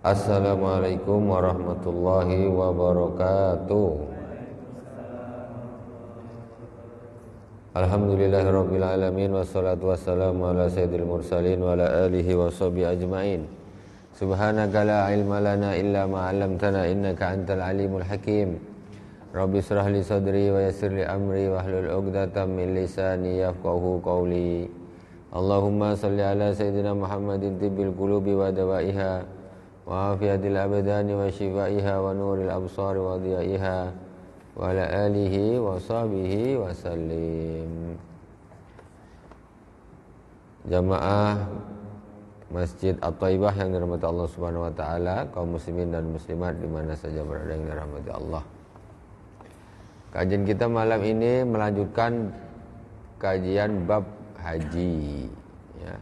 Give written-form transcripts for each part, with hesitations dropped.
Assalamualaikum warahmatullahi wabarakatuh. Alhamdulillahirabbil alamin wassalatu wassalamu ala sayyidil mursalin wa ala alihi washabihi ajmain. Subhanaka la ilma lana illa ma 'allamtana innaka antal alimul hakim. Rabbi shrah li sadri wa yassir li amri wahlul 'uqdatam min lisani yafqahu qawli. Allahumma shalli ala sayyidina Muhammadin tibbil qulubi wa dawaiha wa afiyatil abdani wa shifaiha wa nuril absari wa dhiyaiha wa ala alihi wa sahbihi wa sallim. Jamaah Masjid At-Thaibah yang dirahmati Allah Subhanahu wa taala, kaum muslimin dan muslimat di mana saja berada yang dirahmati Allah. Kajian kita malam ini melanjutkan kajian bab haji, ya,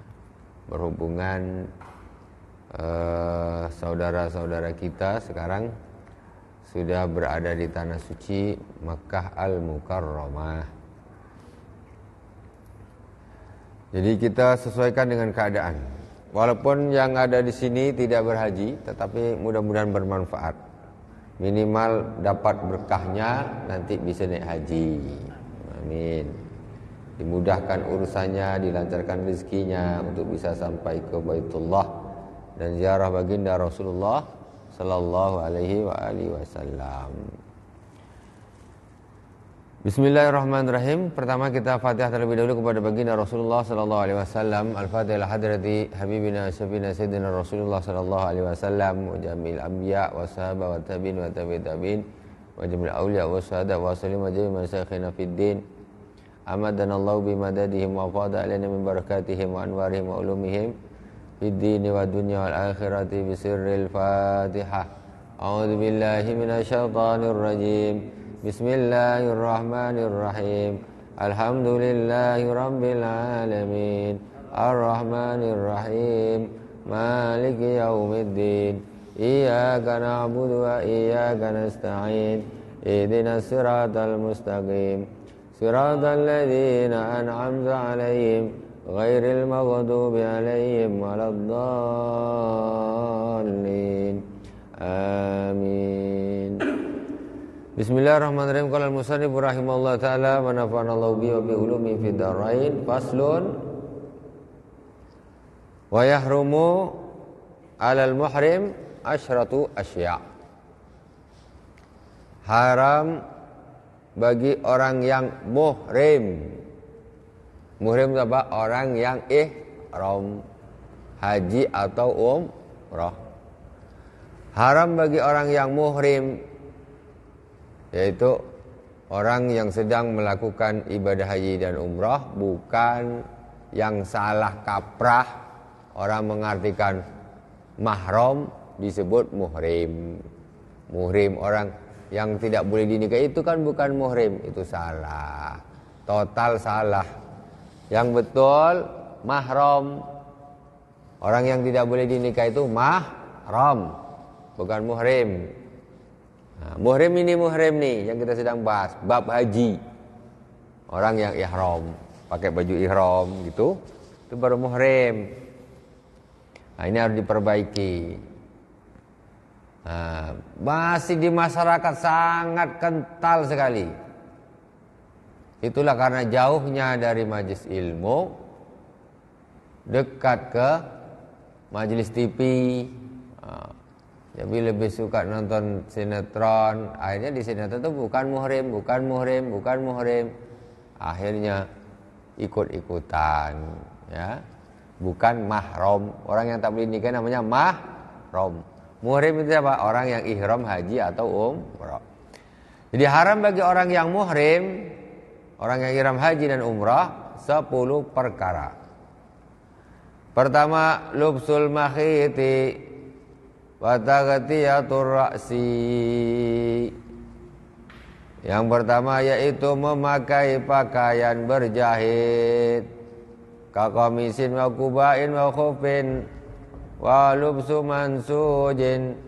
berhubungan saudara-saudara kita sekarang sudah berada di tanah suci Makkah Al-Mukarramah. Jadi kita sesuaikan dengan keadaan. Walaupun yang ada di sini tidak berhaji, tetapi mudah-mudahan bermanfaat. Minimal dapat berkahnya, nanti bisa naik haji. Amin. Dimudahkan urusannya, dilancarkan rezekinya untuk bisa sampai ke Baitullah dan ziarah baginda Rasulullah sallallahu alaihi wa alihi wasallam. Bismillahirrahmanirrahim. Pertama kita Fatihah terlebih dahulu kepada baginda Rasulullah sallallahu alaihi wasallam. Al-Fatihah hadrati habibina syafina sayyidina Rasulullah sallallahu alaihi wasallam wa jamil anbiya wa sahabah wa tabi'in wa tabi'in wa jamil auliya wa syuhada wa salim wa jamil masyayikhina fid din. Amadanallahu bimadadihim wa fada alaina min barakatihim wa anwarihim wa ulumihim fid dini wa dunya wal akhirati bi sirril Fatihah. A'udzu billahi minasyaitonir rajim. Bismillahirrahmanirrahim. Alhamdulillahi rabbil alamin. Arrahmanir rahim. Maliki yaumiddin. Iyyaka na'budu wa iyyaka nasta'in. Ihdinas siratal mustaqim. Siratal ladzina an'amta 'alaihim ghairil maghdubi 'alaihim waladdallin. Amin. Bismillahirrahmanirrahim. Qala al-musannif rahimahullah taala wa nafa'anallahu bihi wa bi ulumi fid dharain. Faslun. Wa yahrumu 'alal muhrim asyratu asya'. Haram bagi orang yang muhrim. Muhrim itu apa? Orang yang ihram, haji atau umrah. Haram bagi orang yang muhrim, yaitu orang yang sedang melakukan ibadah haji dan umrah, bukan yang salah kaprah. Orang mengartikan mahram disebut muhrim. Muhrim orang yang tidak boleh dinikahi itu kan bukan muhrim, itu salah. Total salah. Yang betul mahram. Orang yang tidak boleh dinikah itu mahram, bukan muhrim. Nah, muhrim ini muhrim nih yang kita sedang bahas, bab haji. Orang yang ihram, pakai baju ihram gitu, itu baru muhrim. Nah, ini harus diperbaiki. Nah, masih di masyarakat sangat kental sekali. Itulah karena jauhnya dari majelis ilmu, dekat ke majelis TV, jadi lebih suka nonton sinetron. Akhirnya di sinetron itu bukan muhrim. Akhirnya ikut-ikutan, ya, bukan mahram. Orang yang tak boleh nikah namanya mahram. Muhrim itu apa? Orang yang ihram haji atau umrah. Jadi haram bagi orang yang muhrim, orang yang ihram haji dan umrah 10 perkara. Pertama, lubsul makhiti wa taghtiyatur ra'si. Yang pertama yaitu memakai pakaian berjahit, kaqamisin wa kubain wa khufin wa lubsu mansujin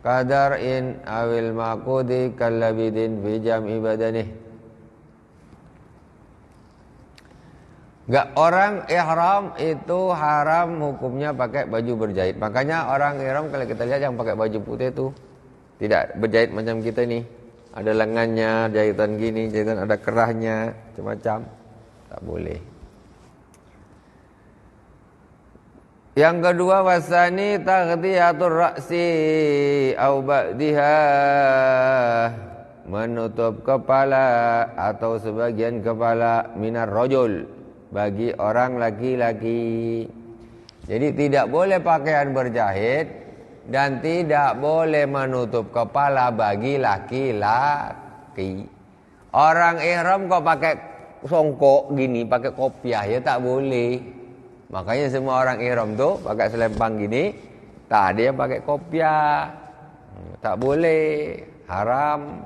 kadar'in awil maqudi kallabidin fi jam'i badanih. Enggak, orang ihram itu haram hukumnya pakai baju berjahit. Makanya orang ihram kalau kita lihat yang pakai baju putih itu tidak berjahit macam kita nih. Ada lengannya, jahitan gini, jahitan ada kerahnya, macam-macam. Tak boleh. Yang kedua, wasani taghtiyatur ra'si au ba'diha, menutup kepala atau sebagian kepala minar rajul, bagi orang laki-laki. Jadi tidak boleh pakaian berjahit dan tidak boleh menutup kepala bagi laki-laki. Orang ihram kok pakai songkok gini, pakai kopiah, ya tak boleh. Makanya semua orang ihram tuh pakai selempang gini, tak ada yang pakai kopiah. Tak boleh, haram.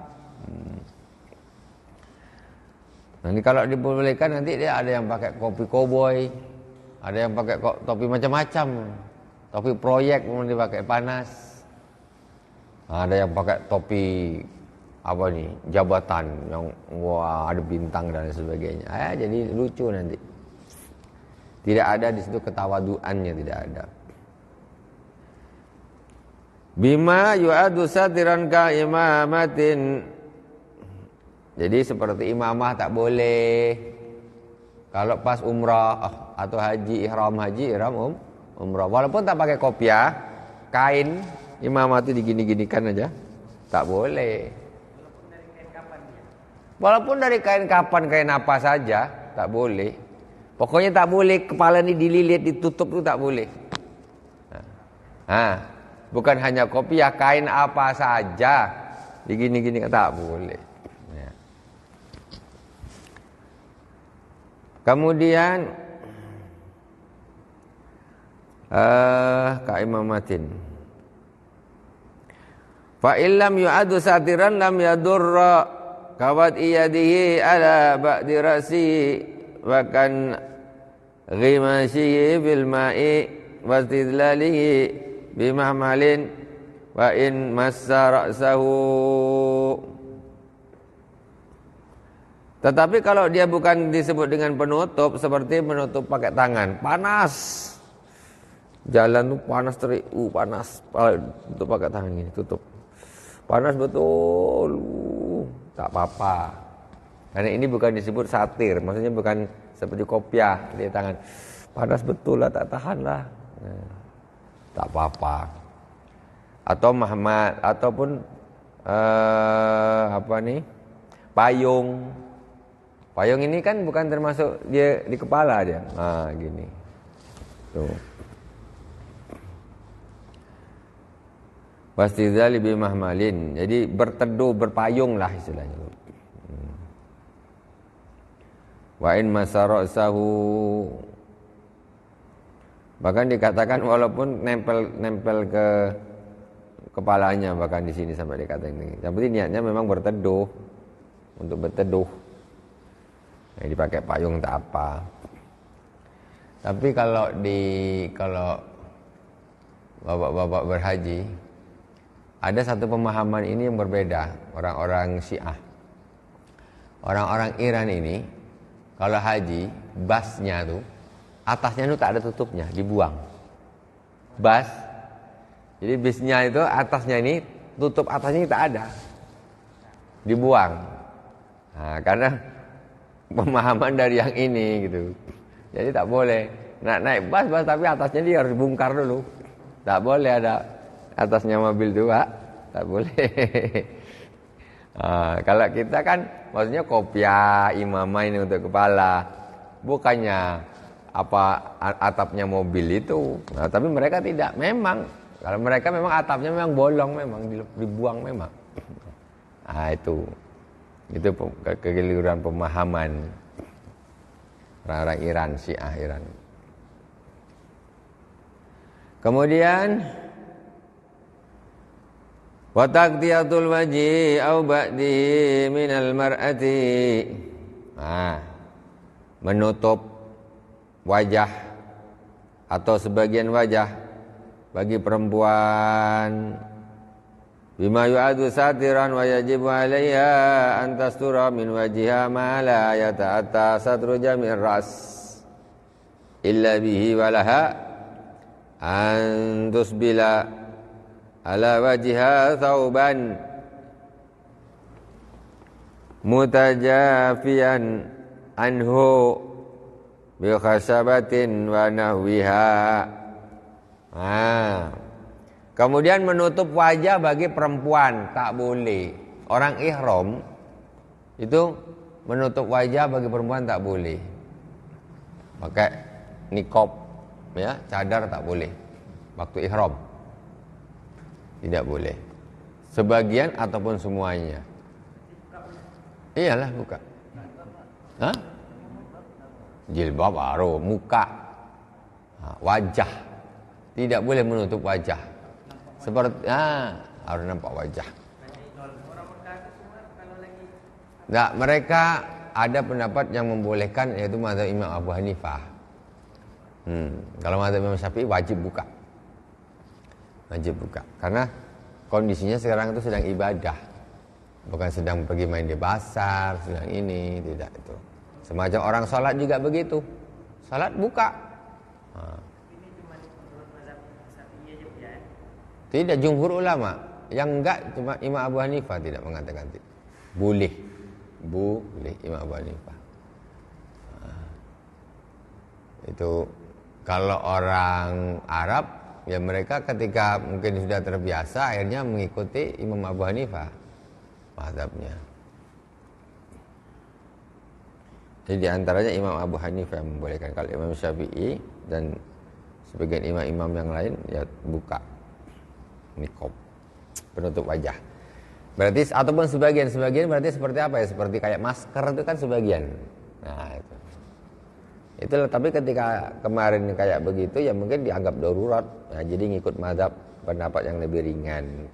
Nanti kalau dibolehkan nanti dia ada yang pakai kopi koboi, ada yang pakai topi macam-macam. Topi proyek kemudian dipakai panas. Ada yang pakai topi apa nih, jabatan yang wah ada bintang dan sebagainya. Jadi lucu nanti. Tidak ada di situ ketawaduannya, tidak ada. Bima yu'adu satiran ka imamatin. Jadi seperti imamah tak boleh. Kalau pas umrah atau haji, ihram umrah. Walaupun tak pakai kopiah, kain imamah itu digini-ginikan aja, tak boleh. Walaupun dari kain kapan, kain apa saja, tak boleh. Pokoknya tak boleh kepala ini dililit, ditutup itu tak boleh. Bukan hanya kopiah, kain apa saja digini-gini tak boleh. Kemudian kaimamatin. Fa illam yu'adu satiran lam yadurra kawat iyadihi ala ba'di ra'si wa kan ghimashihi bil ma'i wa istidlalihi bimahmalin wa in massa ra'sahu. Tetapi kalau dia bukan disebut dengan penutup, seperti menutup pakai tangan, panas. Jalan tuh panas terik, panas. Tutup pakai tangan gini, tutup. Panas betul. Tak apa-apa. Karena ini bukan disebut satir, maksudnya bukan seperti kopiah di tangan. Panas betul lah, tak tahan lah. Tak apa-apa. Atau mahmat ataupun payung. Payung ini kan bukan termasuk dia di kepala dia. Gini. Tuh. Wastidhali bimahmalin. Jadi berteduh, berpayung lah istilahnya. Wa in masara'sahu. Bahkan dikatakan walaupun nempel ke kepalanya, bahkan di sini sampai dikatakan ini. Yang penting niatnya memang berteduh, untuk berteduh. Dipakai payung tak apa. Tapi kalau bapak-bapak berhaji, ada satu pemahaman ini yang berbeda. Orang-orang Syiah, orang-orang Iran ini, kalau haji, basnya tuh atasnya tuh tak ada tutupnya, dibuang. Bas, jadi bisnya itu atasnya ini, tutup atasnya tak ada, dibuang. Karena pemahaman dari yang ini gitu. Jadi tak boleh naik bas tapi atasnya dia harus bongkar dulu. Tak boleh ada atasnya mobil dua, tak boleh. Kalau kita kan maksudnya kopiah imamah ini untuk kepala, bukannya atapnya mobil itu. Tapi mereka tidak, memang kalau mereka memang atapnya memang bolong, memang dibuang memang. Itu kekeliruan pemahaman orang-orang Iran, Syiah Iran. Kemudian wa taqdiyatul wajhi au ba'di minal mar'ati. Menutup wajah atau sebagian wajah bagi perempuan. Bima yu'adu satiran wa yajibu 'alaiha an tastura min wajhiha ma la yata'atta satru jami'ir ras. illa bihi walaha an tusbila ala wajha thawban mutajafian anhu bi khasabatin wa nahwiha. Kemudian menutup wajah bagi perempuan tak boleh. Orang ihram itu menutup wajah bagi perempuan tak boleh. Pakai niqab, ya, cadar tak boleh. Waktu ihram tidak boleh. Sebagian ataupun semuanya. Iyalah buka. Hah? Jilbab baru muka, wajah tidak boleh menutup wajah. Seperti harus nampak wajah. Nah, mereka ada pendapat yang membolehkan, yaitu mazhab Imam Abu Hanifah. Kalau mazhab Imam Syafi'i wajib buka. Wajib buka. Karena kondisinya sekarang itu sedang ibadah. Bukan sedang pergi main di pasar, sedang ini, tidak itu. Semacam orang sholat juga begitu. Sholat buka. Tidak, jumhur ulama. Yang enggak cuma Imam Abu Hanifah tidak mengatakan tidak. Boleh. Boleh Imam Abu Hanifah. Itu kalau orang Arab, ya mereka ketika mungkin sudah terbiasa akhirnya mengikuti Imam Abu Hanifah mazhabnya. Jadi diantaranya Imam Abu Hanifah yang membolehkan. Kalau Imam Syafi'i dan sebagian imam-imam yang lain ya buka niqab, penutup wajah. Berarti ataupun sebagian berarti seperti apa ya? Seperti kayak masker itu kan sebagian. Nah itu. Itulah, tapi ketika kemarin kayak begitu ya mungkin dianggap darurat. Ya, jadi ngikut mazhab pendapat yang lebih ringan.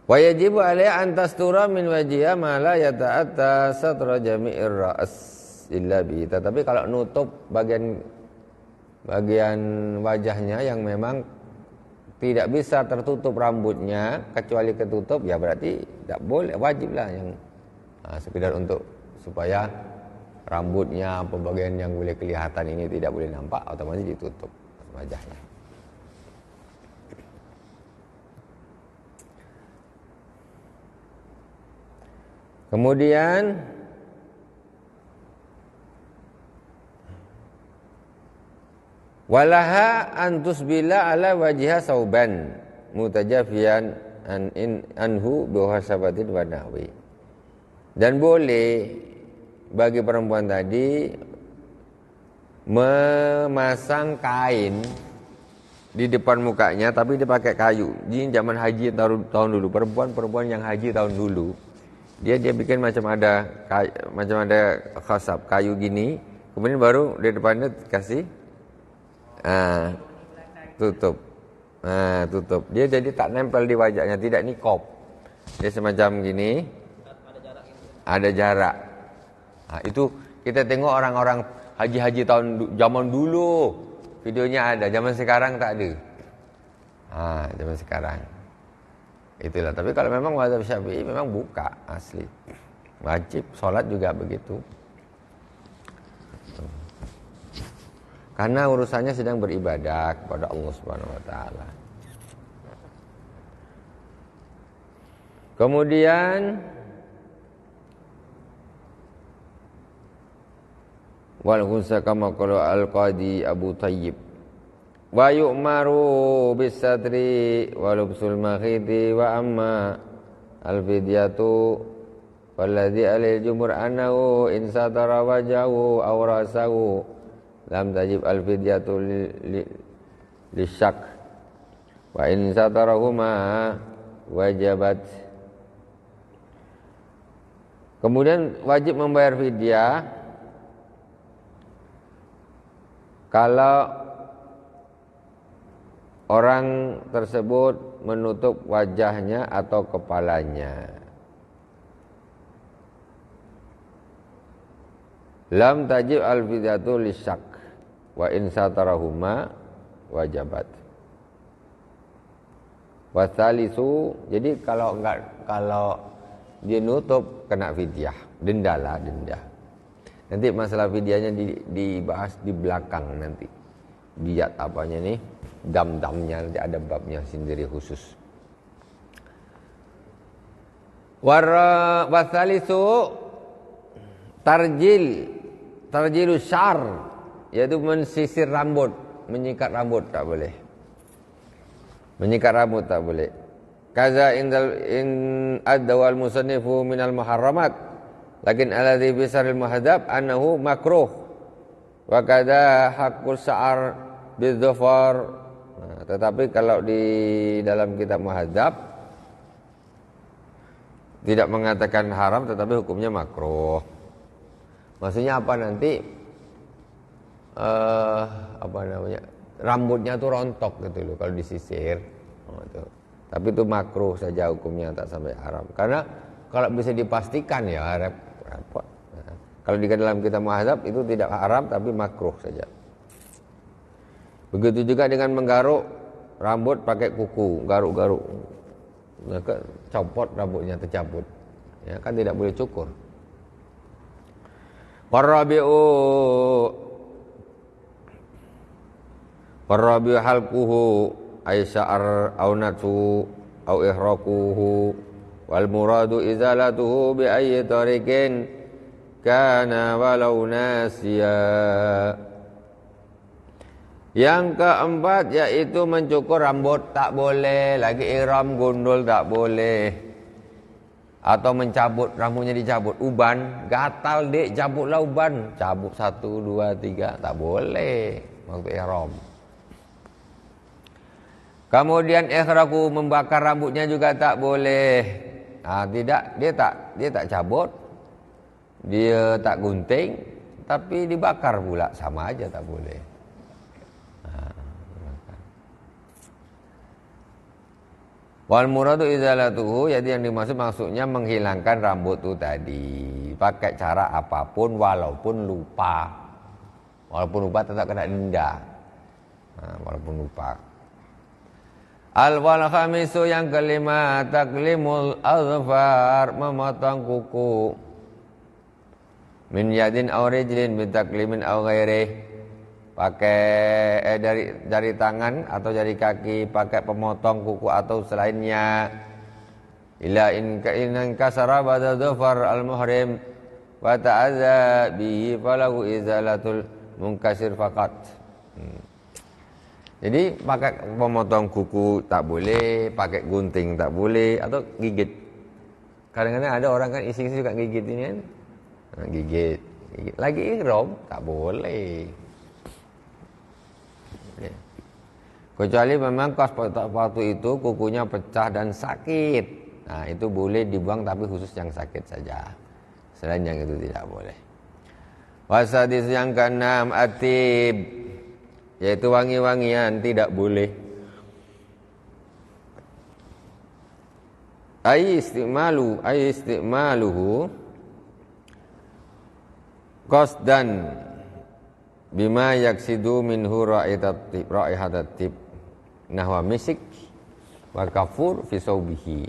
Wa yajibu alaiha an tastura min wajhiha ma la yata'atta satra jami'ir ra's illa bi. Tetapi kalau nutup bagian wajahnya yang memang tidak bisa tertutup rambutnya kecuali ketutup, ya berarti tidak boleh, wajiblah yang sekedar untuk supaya rambutnya apa bagian yang boleh kelihatan ini tidak boleh nampak, otomatis ditutup wajahnya. Kemudian walaha antusbila ala wajhiha sauban mutajafian anhu bihasabatin wa nahwi. Dan boleh bagi perempuan tadi memasang kain di depan mukanya tapi dipakai kayu. Di zaman haji tahun dulu, perempuan yang haji tahun dulu, dia bikin macam ada khasab kayu gini, kemudian baru di depannya kasih tutup. Tutup. Dia jadi tak nempel di wajahnya, tidak niqab. Dia semacam gini. Ada jarak. Itu kita tengok orang-orang haji-haji zaman dulu. Videonya ada, zaman sekarang tak ada. Zaman sekarang. Itulah. Tapi kalau memang mazhab Syafi'i memang buka asli. Wajib, sholat juga begitu. Karena urusannya sedang beribadah kepada Allah Subhanahu wa taala. Kemudian wal khunsa kama qala al-qadi Abu Thayyib wa yu'maru bis-satri wa lubsul makhiti wa amma al-fidyatu walladhi alil jumhur annahu in satara wajahu aw rasahu lam tajib al-fidyatu lisyak wa in satarahuma wajabat. Kemudian wajib membayar fidyah kalau orang tersebut menutup wajahnya atau kepalanya. Lam tajib al-fidyatu lisyak wa in satarahuma wajabat. Wasalisu, jadi kalau dia nutup kena fidyah, denda. Nanti masalah fidyahnya dibahas di belakang nanti. Diyat apanya nih? Dam-damnya nanti ada babnya sendiri khusus. Wasalisu tarjilus syar, yaitu mensisir rambut, menyikat rambut tak boleh. Menyikat rambut tak boleh. Kaza in ad-dawal musannifu minal muharramat, lakin alladhi bisaril muhadzab annahu makruh. Wa kadza haqqus sya'ar bidzafar. Nah, tetapi kalau di dalam kitab muhadzab tidak mengatakan haram, tetapi hukumnya makruh. Maksudnya apa nanti? Rambutnya tuh rontok gitu loh kalau disisir. Tapi itu makruh saja hukumnya, tak sampai haram. Karena kalau bisa dipastikan ya repot. Nah, kalau di dalam kitab muhadzab itu tidak haram tapi makruh saja. Begitu juga dengan menggaruk rambut pakai kuku, garuk-garuk. Maka copot rambutnya, tercabut. Ya kan tidak boleh cukur. Warabi'u halquhu ay sya'ar aw natsu aw ihraquhu wal muradu izalatuhu bi ayyi tariqin kana walau nasiya. Yang keempat yaitu mencukur rambut tak boleh, lagi ihram gundul tak boleh. Atau mencabut, rambutnya dicabut, uban, gatal dek, cabutlah uban. Cabut 1, 2, 3, tak boleh waktu ihram. Kemudian ihraku, membakar rambutnya juga tak boleh. Nah, tidak, dia tak cabut, dia tak gunting, tapi dibakar pula, sama aja tak boleh. Wal muradu izalatuhu, jadi yang maksudnya menghilangkan rambut itu tadi pakai cara apapun, walaupun lupa tetap kena denda. Walaupun lupa. Al-wal khamisu, yang kelima, taklimul azfar, memotong kuku. Min yadin aw rijlin bitaklimin aw ghairih. Pakai dari tangan atau dari kaki, pakai pemotong kuku atau selainnya. Ila in kasara ba'da dhafar al-muhrim wa ta'adza bihi falahu izalatul munkasir faqat. Jadi pakai pemotong kuku tak boleh, pakai gunting tak boleh, atau gigit. Kadang-kadang ada orang kan isi-isi juga gigit ini kan. Gigit. Lagi ihram tak boleh. Kecuali memang waktu itu kukunya pecah dan sakit. Nah, itu boleh dibuang tapi khusus yang sakit saja. Selain yang itu tidak boleh. Wasadis yang keenam, atib, yaitu wangi-wangian tidak boleh. Istimaluhu qasdan bima yaksidu minhu raihatat tib nahwa misik wa kafur fi saubihi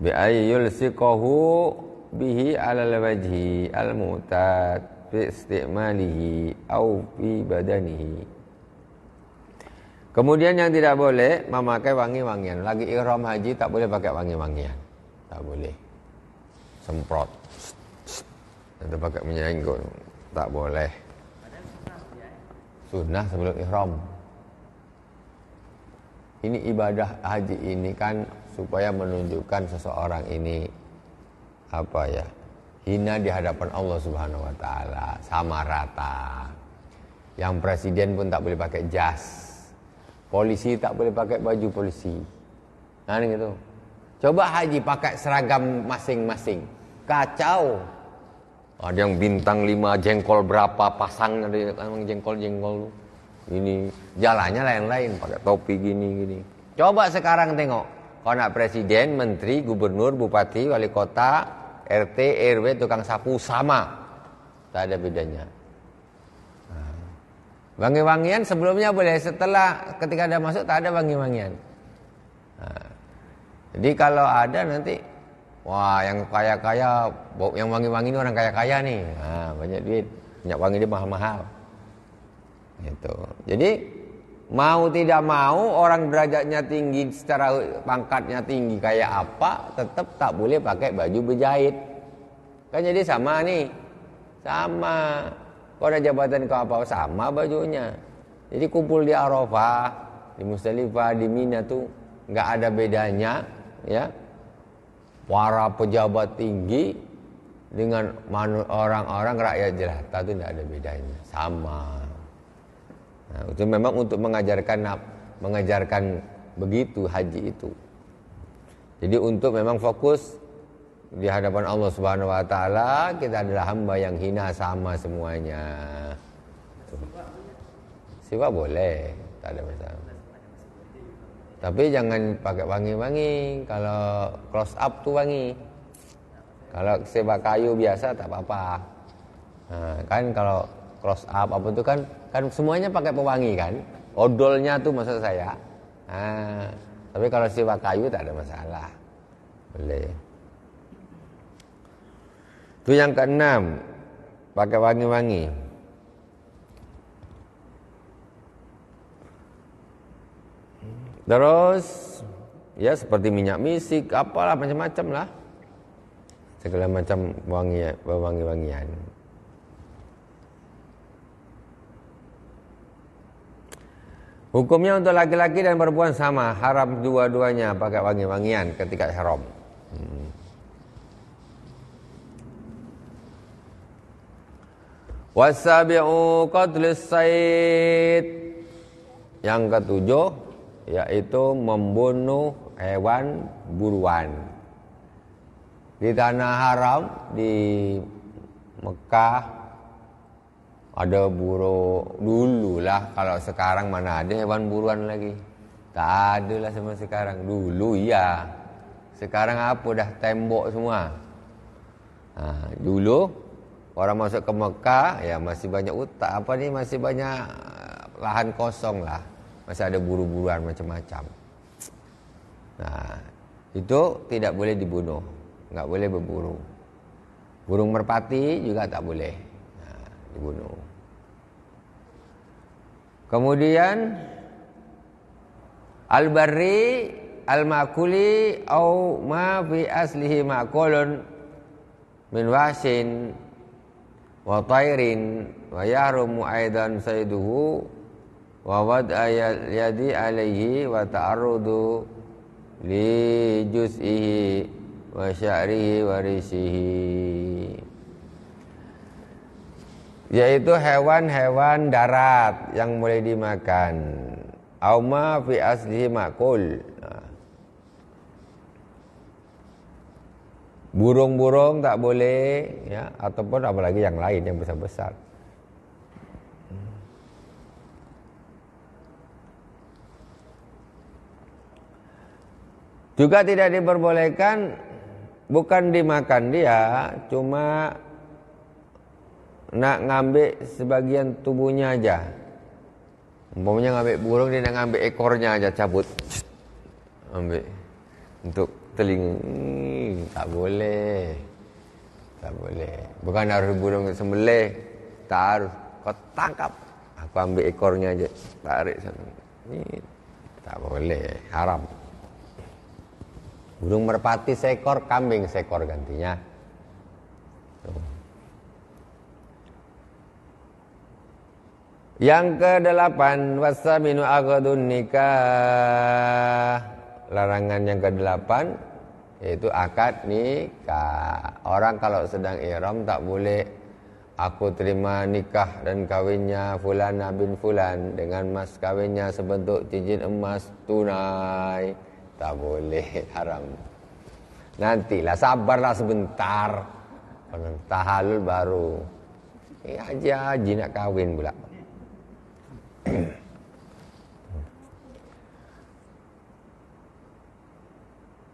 bi ayyul siqahu bihi alal wajhi al mu'tad fi istimalihi au fi badanihi. Kemudian yang tidak boleh memakai wangi-wangian. Lagi ihram haji tak boleh pakai wangi-wangian, tak boleh semprot atau pakai minyak jengkol, tak boleh. Sunnah sebelum ihram. Ini ibadah haji ini kan supaya menunjukkan seseorang ini hina di hadapan Allah Subhanahu wa taala, sama rata. Yang presiden pun tak boleh pakai jas. Polisi tak boleh pakai baju polisi. Nah ini gitu. Coba haji pakai seragam masing-masing. Kacau. Ada yang bintang 5, jengkol berapa, pasang ada jengkol-jengkol. Ini jalannya lain-lain, pakai topi gini. Coba sekarang tengok, kalau nak presiden, menteri, gubernur, bupati, wali kota, RT, RW, tukang sapu sama, tak ada bedanya. Wangi-wangian sebelumnya boleh, setelah ketika ada masuk tak ada wangi-wangian. Jadi kalau ada nanti Wah, yang kaya-kaya, yang wangi-wangi ini orang kaya-kaya nih. Nah, banyak duit, minyak wangi dia mahal-mahal. Gitu. Jadi mau tidak mau orang derajatnya tinggi, secara pangkatnya tinggi kayak apa, tetap tak boleh pakai baju berjahit. Kan jadi sama nih, sama. Kalau ada jabatan kau apa sama bajunya. Jadi kumpul di Arafah, di Musdalifah, di Mina tuh nggak ada bedanya, ya. Para pejabat tinggi dengan orang-orang rakyat jelata itu tidak ada bedanya, sama. Nah, itu memang untuk mengajarkan begitu haji itu. Jadi untuk memang fokus di hadapan Allah Subhanahu wa taala, kita adalah hamba yang hina sama semuanya. Sifat boleh, tak ada masalah. Tapi jangan pakai wangi-wangi. Kalau close up tuh wangi. Kalau sepak kayu biasa tak apa-apa. Nah, kan kalau close up apa itu kan semuanya pakai pewangi kan. Odolnya tuh maksud saya. Nah, tapi kalau sepak kayu tak ada masalah. Boleh. Itu yang keenam, pakai wangi-wangi. Terus ya seperti minyak misik, apalah macam-macam lah. Segala macam wangi-wangian. Hukumnya untuk laki-laki dan perempuan sama, haram dua-duanya pakai wangi-wangian ketika ihram. Wasabi'u qatlus sayd. Yang ketujuh yaitu membunuh hewan buruan. Di tanah haram di Mekah ada burung dulu lah, kalau sekarang mana ada hewan buruan lagi. Tak ada lah sama sekarang. Dulu ya. Sekarang apa dah tembok semua. Nah, dulu orang masuk ke Mekah ya masih banyak masih banyak lahan kosong lah. Masih ada buru-buruan macam-macam. Nah, itu tidak boleh dibunuh. Enggak boleh berburu. Burung merpati juga tak boleh dibunuh. Kemudian al-barri al-makuli au ma fi aslihi ma'kulun min wasin wa tairin wa yahrumu aidan sayduhu wa wad'a yadi alaihi wa ta'arrudu li juz'ihi wa sya'rihi wa risihi, yaitu hewan-hewan darat yang boleh dimakan. Auma fi aslihi makul. Burung-burung tak boleh, ya, ataupun apalagi yang lain yang besar-besar. Juga tidak diperbolehkan, bukan dimakan dia, cuma nak ngambil sebagian tubuhnya aja. Umpamanya ngambil burung, dia nak ngambil ekornya aja, cabut. Ambil untuk telinga. Tak boleh. Tak boleh. Bukan harus burung sembelih, tak harus. Kau tangkap, aku ambil ekornya aja, tarik sana. Ini tak boleh, haram. Burung merpati seekor, kambing seekor gantinya. Tuh. Yang ke-8, wasaminu aqdun nikah. Larangan yang ke-8 yaitu akad nikah. Orang kalau sedang ihram tak boleh, aku terima nikah dan kawinnya Fulana bin Fulan dengan mas kawinnya sebentuk cincin emas tunai. Tak boleh, haram. Nantilah, sabarlah sebentar. Tahalul baru. Haji nak kawin pula.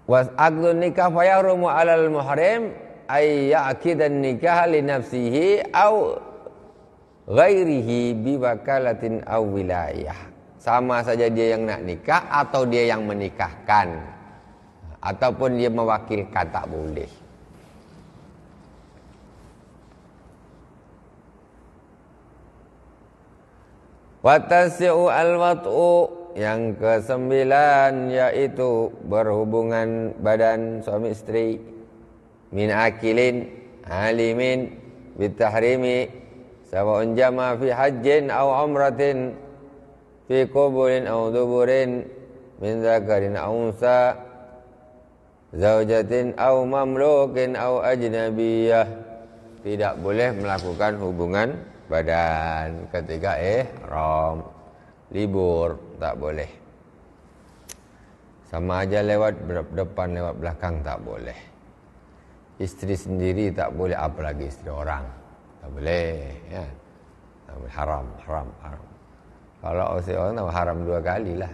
Was aqdun nikah fa yahrumu 'alal muhrim ay ya'qidan nikah li nafsihi aw ghairihi bi wakalatin aw wilayah. Sama saja dia yang nak nikah atau dia yang menikahkan. Ataupun dia mewakilkan, tak boleh. Watasi'u al-wat'u, yang kesembilan yaitu berhubungan badan suami istri, min akilin alimin bitahrimi sawa'un jama fi hajjin aw umratin fi qubulin aw duburin min dzakarin aw unsa zaujatin aw mamlukin aw ajnabiyah. Tidak boleh melakukan hubungan badan ketika ihram, libur, tak boleh. Sama aja lewat depan, lewat belakang tak boleh. Istri sendiri tak boleh, apalagi istri orang. Tak boleh, ya. Haram. Kalau istri orang tak haram 2 kali lah.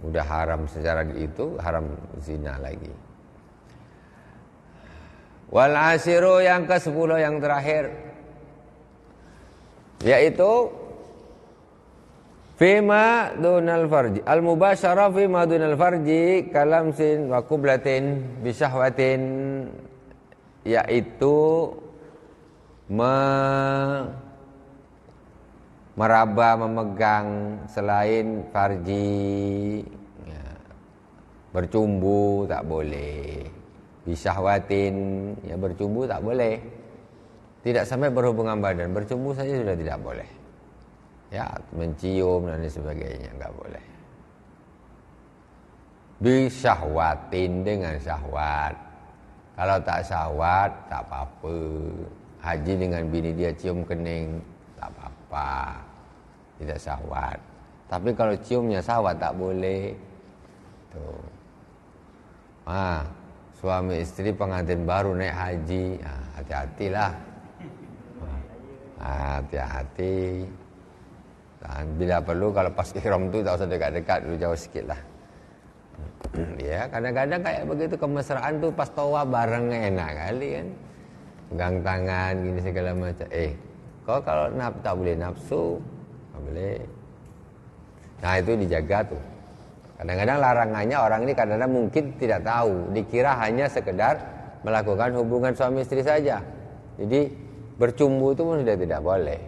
Udah haram secara itu, haram zina lagi. Wal ashiru, yang ke-10 yang terakhir, yaitu fima dunal farji, al mubasyarah fima dunal farji kalamsin wa qublatin bisyahwatin, yaitu meraba, memegang selain farji, ya. Bercumbu tak boleh. Bisyahwatin, ya, bercumbu tak boleh. Tidak sampai berhubungan badan, bercumbu saja sudah tidak boleh. Ya, mencium dan sebagainya enggak boleh. Bisyahwatin, dengan syahwat. Kalau tak syahwat tak apa-apa. Haji dengan bini dia cium kening tak apa-apa. Tidak syahwat. Tapi kalau ciumnya syahwat tak boleh. Tuh. Suami istri pengantin baru naik haji, hati-hatilah. Hati-hati. Dan bila perlu kalau pas ihram tu tak usah dekat-dekat, dulu jauh sikit lah. Ya, kadang-kadang kayak begitu kemesraan tu pas tawaf bareng enak kali kan. Pegang tangan gini segala macam. Kau kalau tak boleh nafsu, tak boleh. Nah, itu dijaga tuh. Kadang-kadang larangannya orang ini kadang-kadang mungkin tidak tahu, dikira hanya sekedar melakukan hubungan suami istri saja. Jadi bercumbu itu pun sudah tidak boleh.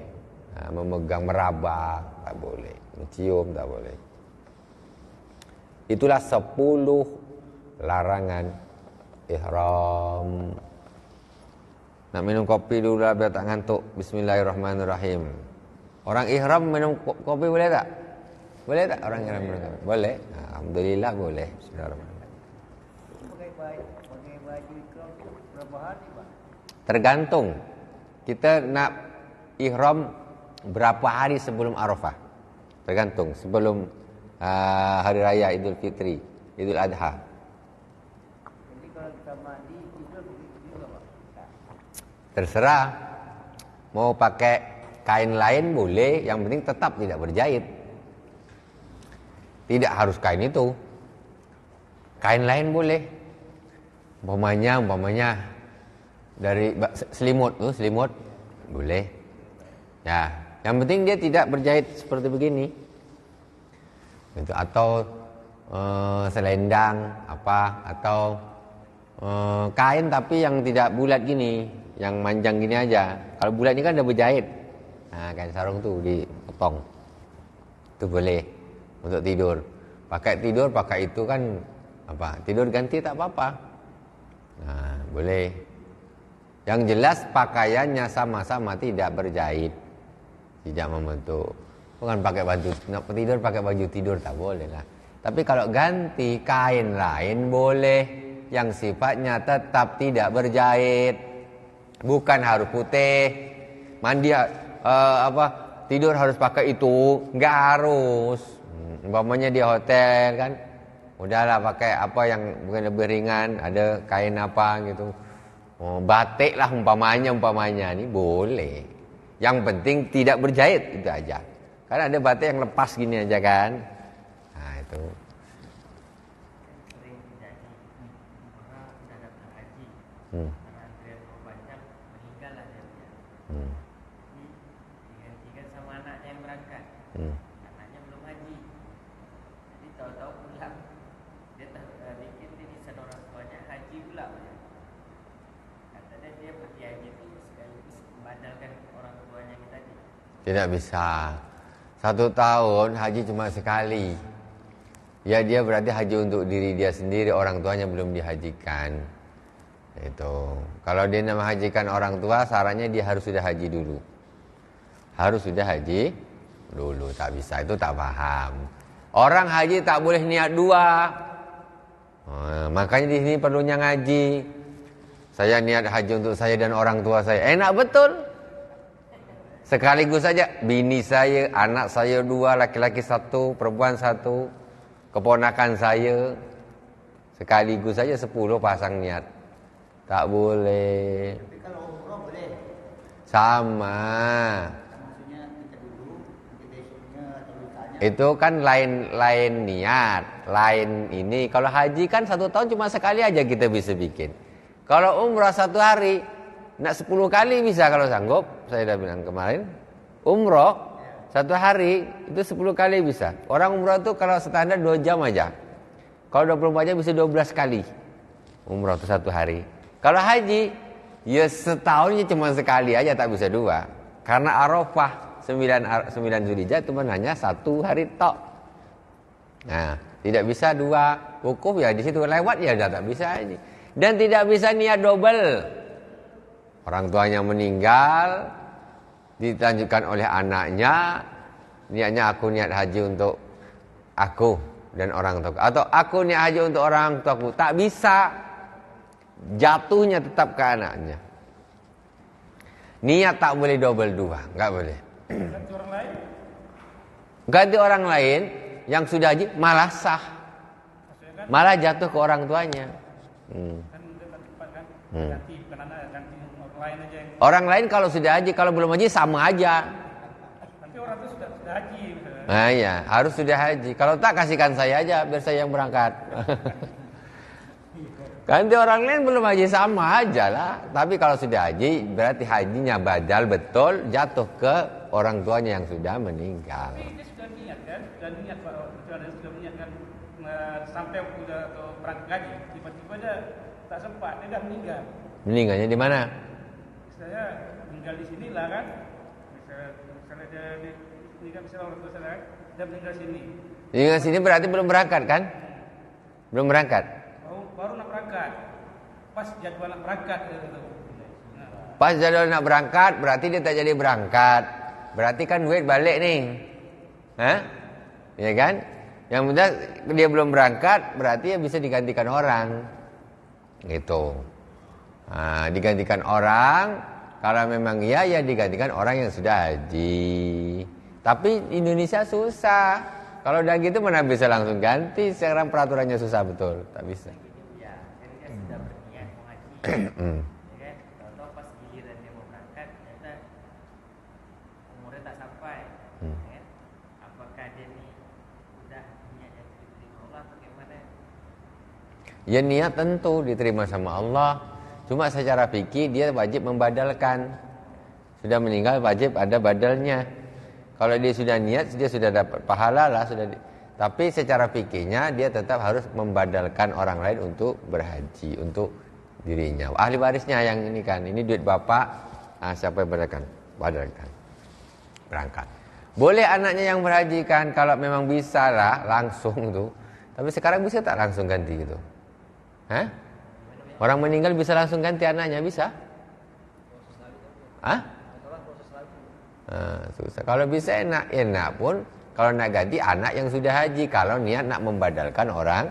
Nah, memegang, meraba tak boleh, mencium tak boleh. Itulah 10 larangan ihram. Nak minum kopi dulu lah biar tak ngantuk. Bismillahirrahmanirrahim. Orang ihram minum kopi boleh tak? Boleh tak orang ihram minum kopi? Boleh. Alhamdulillah boleh. Bismillahirrahmanirrahim. Pakai baju ihram berapa hari, Pak? Tergantung. Kita nak ihram berapa hari sebelum Arafah? Tergantung. Sebelum hari raya Idul Fitri, Idul Adha. Jadi kalau kita mandi tidur begitu juga, Pak? Terserah. Mau pakai kain lain boleh, yang penting tetap tidak berjahit. Tidak harus kain itu. Kain lain boleh. Umpamanya dari selimut tuh, selimut boleh. Ya, yang penting dia tidak berjahit seperti begini. Itu atau selendang apa, atau kain tapi yang tidak bulat gini, yang manjang gini aja. Kalau bulat ini kan udah berjahit. Nah, kain sarung tuh dipotong. Itu boleh untuk tidur. Pakai itu kan apa? Tidur ganti tak apa-apa. Nah, boleh. Yang jelas pakaiannya sama-sama tidak berjahit. Tidak membentuk. Bukan pakai baju tidur, pakai baju tidur tak boleh lah. Tapi kalau ganti kain lain boleh, yang sifatnya tetap tidak berjahit. Bukan harus putih. Mandi tidur harus pakai itu, enggak harus. Umpamanya di hotel kan, udahlah pakai apa yang bukan lebih ringan, ada kain apa gitu. Batik lah umpamanya ini boleh. Yang penting tidak berjahit, itu aja. Karena ada batik yang lepas gini aja kan. Nah, itu. Sering terjadi orang sudah daftar haji. Karena antrian panjang meninggal ada dia. Digantikan sama anaknya yang berangkat. Anaknya belum haji. Jadi tahu-tahu pulang dia tak Tidak bisa. 1 tahun haji cuma sekali. Ya dia berarti haji untuk diri dia sendiri, orang tuanya belum dihajikan. Itu. Kalau dia nak menghajikan orang tua, syaratnya dia harus sudah haji dulu. Harus sudah haji dulu, tak bisa, itu tak paham. Orang haji tak boleh niat 2. Makanya di sini perlunya ngaji. Saya niat haji untuk saya dan orang tua saya. Enak betul. Sekaligus saja bini saya, anak saya 2, laki-laki 1, perempuan 1, keponakan saya. Sekaligus saja 10 pasang niat. Tak boleh. Tapi kalau umroh boleh. Sama. Maksudnya kita dulu, nanti besoknya atau lukanya. Itu kan lain niat, lain ini. Kalau haji kan 1 tahun cuma sekali aja kita bisa bikin. Kalau umrah 1 hari, nak 10 kali bisa kalau sanggup. Saya dah bilang kemarin, umrah 1 hari itu 10 kali bisa. Orang umrah itu kalau standar 2 jam aja. Kalau 24 jam bisa 12 kali. Umrah itu 1 hari. Kalau haji, ya setahunnya cuma sekali aja, tak bisa 2. Karena Arafah 9 Zulhijjah cuma hanya 1 hari tok. Nah, tidak bisa 2. Wukuf ya di situ lewat ya dah tak bisa haji. Dan tidak bisa niat double. Orang tuanya meninggal, dilanjutkan oleh anaknya, niatnya aku niat haji untuk aku dan orang tuaku, atau aku niat haji untuk orang tuaku, tak bisa. Jatuhnya tetap ke anaknya. Niat tak boleh double 2, enggak boleh. Ganti orang lain? Ganti orang lain yang sudah haji malah sah. Malah jatuh ke orang tuanya. Kan dekat tempat kan? Ganti bukan anak, ganti orang lain aja yang. Orang lain kalau sudah haji, kalau belum haji sama aja. Nanti orang itu sudah haji. Misalnya. Nah iya, harus sudah haji. Kalau tak kasihkan saya aja biar saya yang berangkat. Ganti orang lain belum haji sama aja lah. Tapi kalau sudah haji berarti hajinya badal betul, jatuh ke orang tuanya yang sudah meninggal. Tapi dia sudah niat kan? Sudah niat Pak, sudah niat kan sampai udah ke berangkat haji, tiba-tiba dia tak sempat, dia dah meninggal. Meninggalnya di mana? Saya meninggal di sinilah kan. Misalnya dia meninggal misalnya orang tua saya, dia meninggal sini. Meninggal sini berarti belum berangkat kan? Belum berangkat. Baru nak berangkat. Pas jadwal nak berangkat gitu. Pas jadwal nak berangkat berarti dia tak jadi berangkat. Berarti kan duit balik nih. Hah? Ya kan? Yang mudah dia belum berangkat berarti ya bisa digantikan orang. Gitu. Nah, digantikan orang. Kalau memang iya ya digantikan orang yang sudah haji. Tapi Indonesia susah. Kalau udah gitu mana bisa langsung ganti. Sekarang peraturannya susah betul. Tak bisa. Ya, kan dia sudah berniat mau haji. Ya kan? Kalau pas giliran dia mau berangkat, ternyata umurnya tak sampai. Ya kan? Apakah dia nih udah niat yang diterima Allah atau gimana? Ya niat tentu diterima sama Allah. Cuma secara fikih dia wajib membadalkan. Sudah meninggal wajib ada badalnya. Kalau dia sudah niat, dia sudah dapat pahala lah. Tapi secara fikihnya dia tetap harus membadalkan orang lain untuk berhaji, untuk dirinya. Ahli warisnya yang ini kan, ini duit bapak, siapa yang badalkan, berangkat. Boleh anaknya yang berhajikan kalau memang bisa lah langsung tuh. Tapi sekarang bisa tak langsung ganti gitu? Hah? Orang meninggal bisa langsung ganti anaknya, bisa? Hah? Susah. Kalau bisa enak pun kalau nak ganti anak yang sudah haji. Kalau niat nak membadalkan orang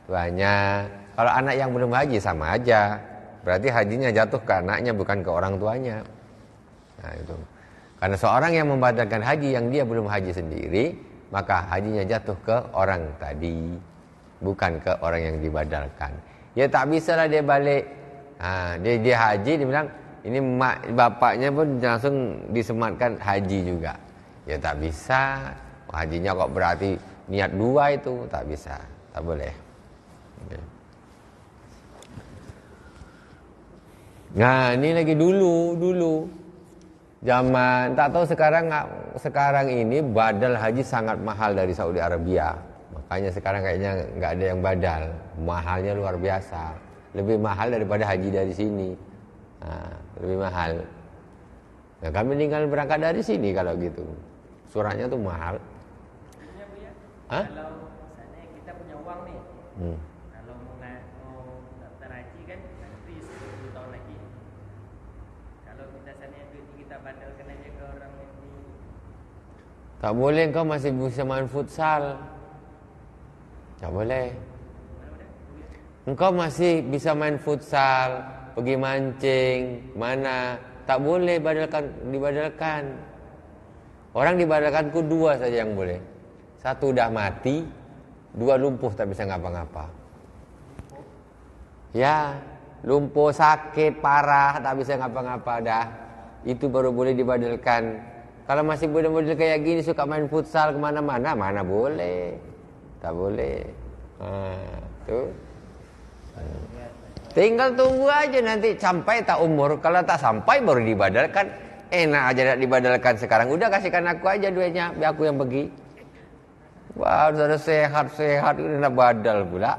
tuanya. Kalau anak yang belum haji sama aja. Berarti hajinya jatuh ke anaknya bukan ke orang tuanya. Nah itu. Karena seorang yang membadalkan haji yang dia belum haji sendiri, maka hajinya jatuh ke orang tadi, bukan ke orang yang dibadalkan. Ya tak bisa lah dia balik. Dia haji, dia bilang ini bapaknya pun langsung disematkan haji juga. Ya tak bisa. Hajinya kok berarti niat 2 itu. Tak bisa. Tak boleh. Okay. Nah ini lagi dulu. Zaman tak tahu sekarang ini badal haji sangat mahal dari Saudi Arabia. Makanya sekarang kayaknya nggak ada yang badal. Mahalnya luar biasa. Lebih mahal daripada haji dari sini. Lebih mahal. Nah, kami tinggal berangkat dari sini kalau gitu. Suratnya tuh mahal. Sebenarnya Bu ya, Hah? kalau misalnya kita punya uang nih, kalau mau daftar haji kan nanti 10 tahun lagi. Kalau kita sana duit kita badalkan aja ke orang ini. Tak boleh, kau masih bisa main futsal. Tak boleh. Engkau masih bisa main futsal, pergi mancing, mana. Tak boleh dibadalkan. Orang dibadalkanku 2 saja yang boleh. 1 udah mati, 2 lumpuh tak bisa ngapa-ngapa. Ya, lumpuh sakit parah tak bisa ngapa-ngapa dah. Itu baru boleh dibadalkan. Kalau masih model-model kayak gini suka main futsal kemana-mana, mana boleh. Tak boleh. Tuh. Tinggal tunggu aja nanti sampai tak umur. Kalau tak sampai baru dibadalkan. Enak aja tak dibadalkan sekarang. Udah kasihkan aku aja duitnya, biar aku yang pergi. Wah, sudah sehat-sehat udah badal pula.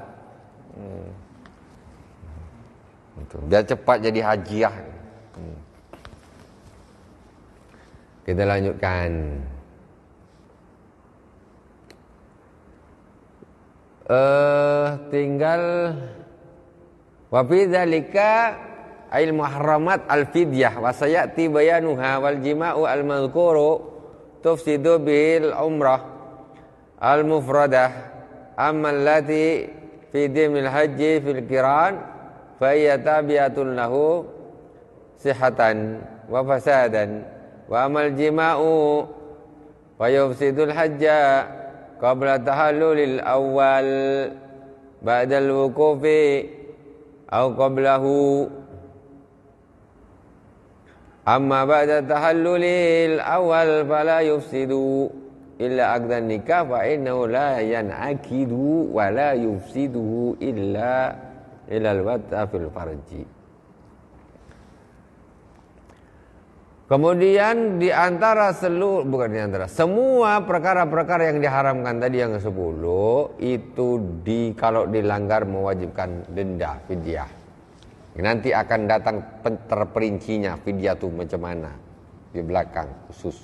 Biar cepat jadi hajiah. Kita lanjutkan. Tinggal wa fi dzalika al muharramat al fidyah wa sayati bayanuha wal jima'u al madhkuru tufsidu bil umrah al mufradah amma allati fi dimil haji fil qiran fa hiya tabi'atun lahu sihatan wa fasadan wa amal jima'u wa yufsidul hajja qabla tahallulil awal ba'dal wuqufi aw qablahu amma ba'da tahallulil awal fala yufsidu illa aqdan nikah fa innahu la yan'akidu wa la yufsiduhu illa ilal wata fil farji. Kemudian semua perkara-perkara yang diharamkan tadi yang ke-10 itu kalau dilanggar mewajibkan denda fidyah. Nanti akan datang terperincinya fidyah itu macam mana di belakang khusus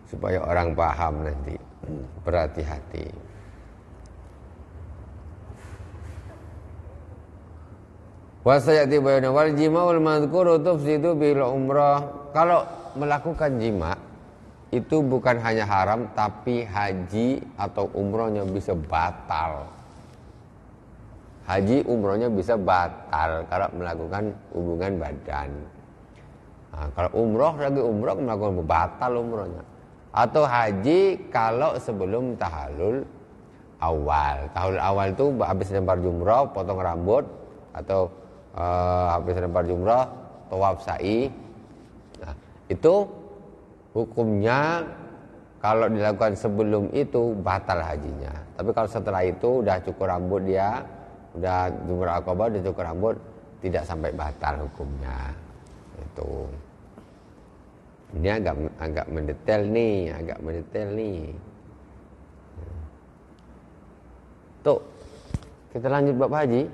supaya orang paham nanti, berhati-hati. Wasayati bayana wal jima'ul madhkuru tufsidu bil umrah. Kalau melakukan jima itu bukan hanya haram tapi haji atau umrohnya bisa batal. Haji umrohnya bisa batal kalau melakukan hubungan badan. Nah, kalau umroh lagi umroh melakukan batal umrohnya. Atau haji kalau sebelum tahallul awal. Tahallul awal itu habis lempar jumrah, potong rambut atau habis lempar jumrah, tawaf sa'i. Nah, itu hukumnya kalau dilakukan sebelum itu batal hajinya. Tapi kalau setelah itu udah cukur rambut dia, udah jumrah akobah, udah cukur rambut, tidak sampai batal hukumnya. Itu. Ini agak mendetail nih. Tuh, kita lanjut bab haji.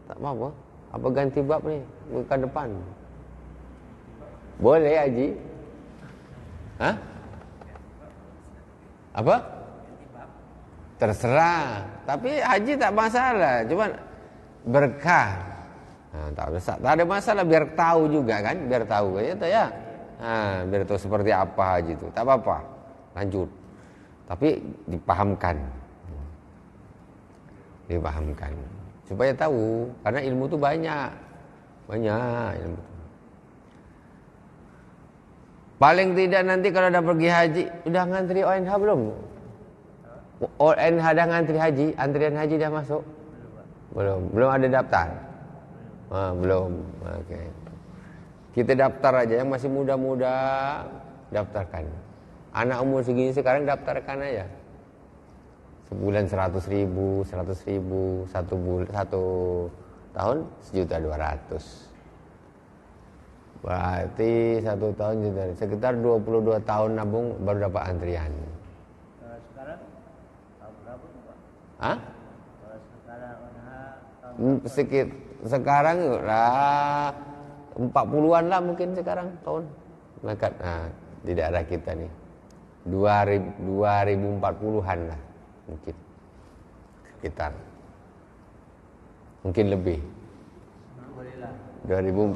Tak apa-apa. Apa ganti bab ni? Bukan depan. Boleh haji? Hah? Apa? Terserah. Tapi haji tak masalah. Cuma berkah. Nah, tak ada masalah biar tahu juga kan? Biar tahu kan ya. Nah, biar tahu seperti apa haji itu. Tak apa-apa. Lanjut. Tapi dipahamkan. Supaya tahu, karena ilmu itu banyak ilmu. Paling tidak nanti kalau udah pergi haji, udah ngantri ONH belum? ONH dah ngantri haji, antrian haji dah masuk? Belum ada daftar? Belum, oke. Kita daftar aja, yang masih muda-muda daftarkan. Anak umur segini sekarang daftarkan aja. Sebulan 100.000, 100.000, satu tahun 1.200.000. Berarti 1 tahun sekitar 22 tahun nabung baru dapat antrian. Sekarang berapa Pak? Hah? Sekarang Sekarang lah 40-an lah mungkin sekarang tahun. Dekat di daerah kita nih. 2040-an lah mungkin. Sekitar. Mungkin lebih. Bolehlah. 2000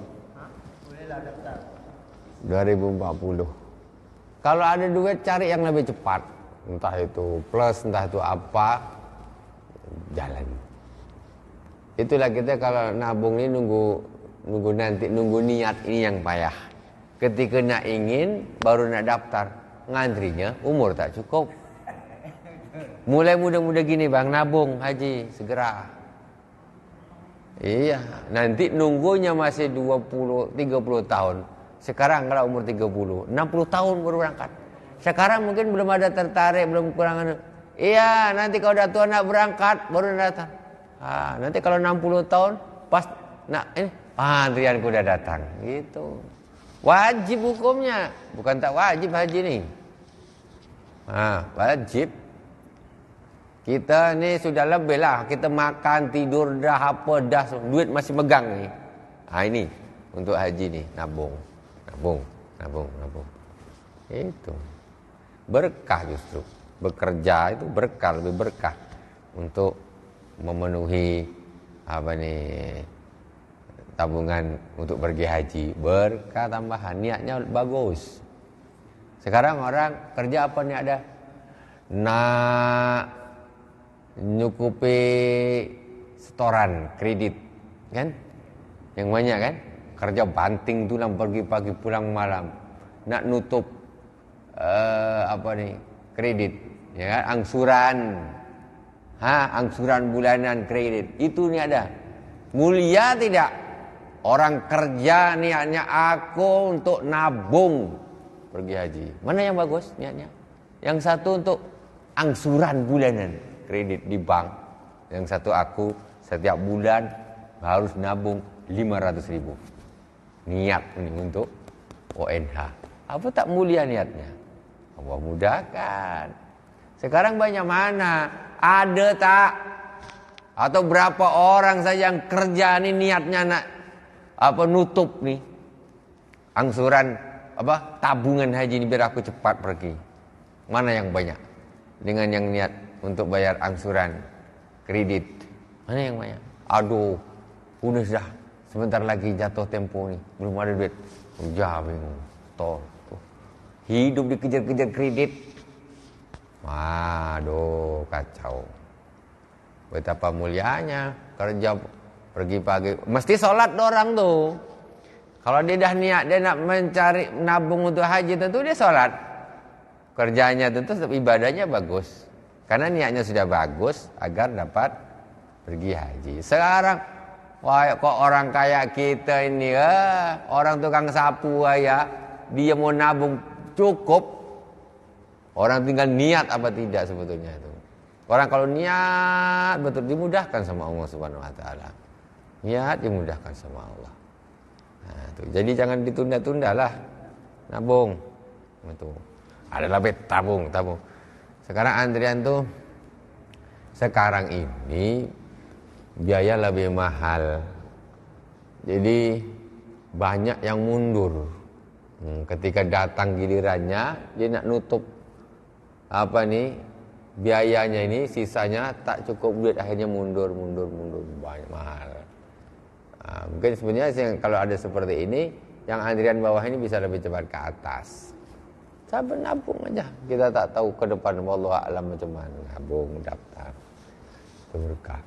Bolehlah daftar. 2040. Kalau ada duit cari yang lebih cepat. Entah itu plus, entah itu apa. Jalan. Itulah kita kalau nabung ini nunggu niat ini yang payah. Ketika nak ingin baru nak daftar, ngantrinya umur tak cukup. Mulai muda-muda gini bang, nabung haji segera. Iya, nanti nunggunya masih 20-30 tahun. Sekarang kalau umur 30, 60 tahun baru berangkat. Sekarang mungkin belum ada tertarik, belum kurang. Iya, nanti kalau udah tua nak berangkat baru datang. Nanti kalau 60 tahun pas nak ini antrianku udah datang. Gitu. Wajib hukumnya, bukan tak wajib haji nih. Wajib. Kita ni sudah lebih lah. Kita makan, tidur, dah apa, dah duit masih megang ni. Ini untuk haji ni, nabung. Itu. Berkah justru. Bekerja itu berkah, lebih berkah. Untuk memenuhi tabungan untuk pergi haji. Berkah tambahan, niatnya bagus. Sekarang orang kerja apa nih ada? Nak nyukupi setoran kredit kan, yang banyak kan, kerja banting tulang pergi pagi pulang malam, nak nutup kredit, ya kan, angsuran bulanan kredit itu nih ada. Mulia tidak? Orang kerja niatnya aku untuk nabung pergi haji, mana yang bagus niatnya? Yang satu untuk angsuran bulanan kredit di bank, yang satu aku setiap bulan harus nabung 500.000 niat ini untuk ONH. Apa tak mulia niatnya? Allah mudahkan. Sekarang banyak mana? Ada tak? Atau berapa orang saja yang kerja ini niatnya nak nutup nih angsuran tabungan haji ini biar aku cepat pergi. Mana yang banyak? Dengan yang niat untuk bayar angsuran kredit, mana yang banyak? Aduh, udah dah sebentar lagi jatuh tempo nih, belum ada duit. Bingung. Hidup dikejar-kejar kredit. Waduh, kacau. Betapa mulianya kerja pergi pagi. Mesti sholat orang tuh. Kalau dia dah niat dia nak mencari nabung untuk haji, tentu dia sholat. Kerjanya tentu ibadahnya bagus. Karena niatnya sudah bagus agar dapat pergi haji. Sekarang kok orang kayak kita ini orang tukang sapu dia mau nabung cukup. Orang tinggal niat apa tidak sebetulnya itu. Orang kalau niat betul dimudahkan sama Allah Subhanahu wa taala. Niat dimudahkan sama Allah. Jadi jangan ditunda-tunda lah nabung. Itu. Adalah tabung. Sekarang antrian tuh sekarang ini biaya lebih mahal. Jadi banyak yang mundur. Ketika datang gilirannya dia nak nutup biayanya ini, sisanya tak cukup duit, akhirnya mundur banyak mahal. Mungkin sebenarnya kalau ada seperti ini, yang antrian bawah ini bisa lebih cepat ke atas. Sabar nabung aja. Kita tak tahu ke depan wallahu a'lam macam mana. Nabung, daftar. Itu berkah.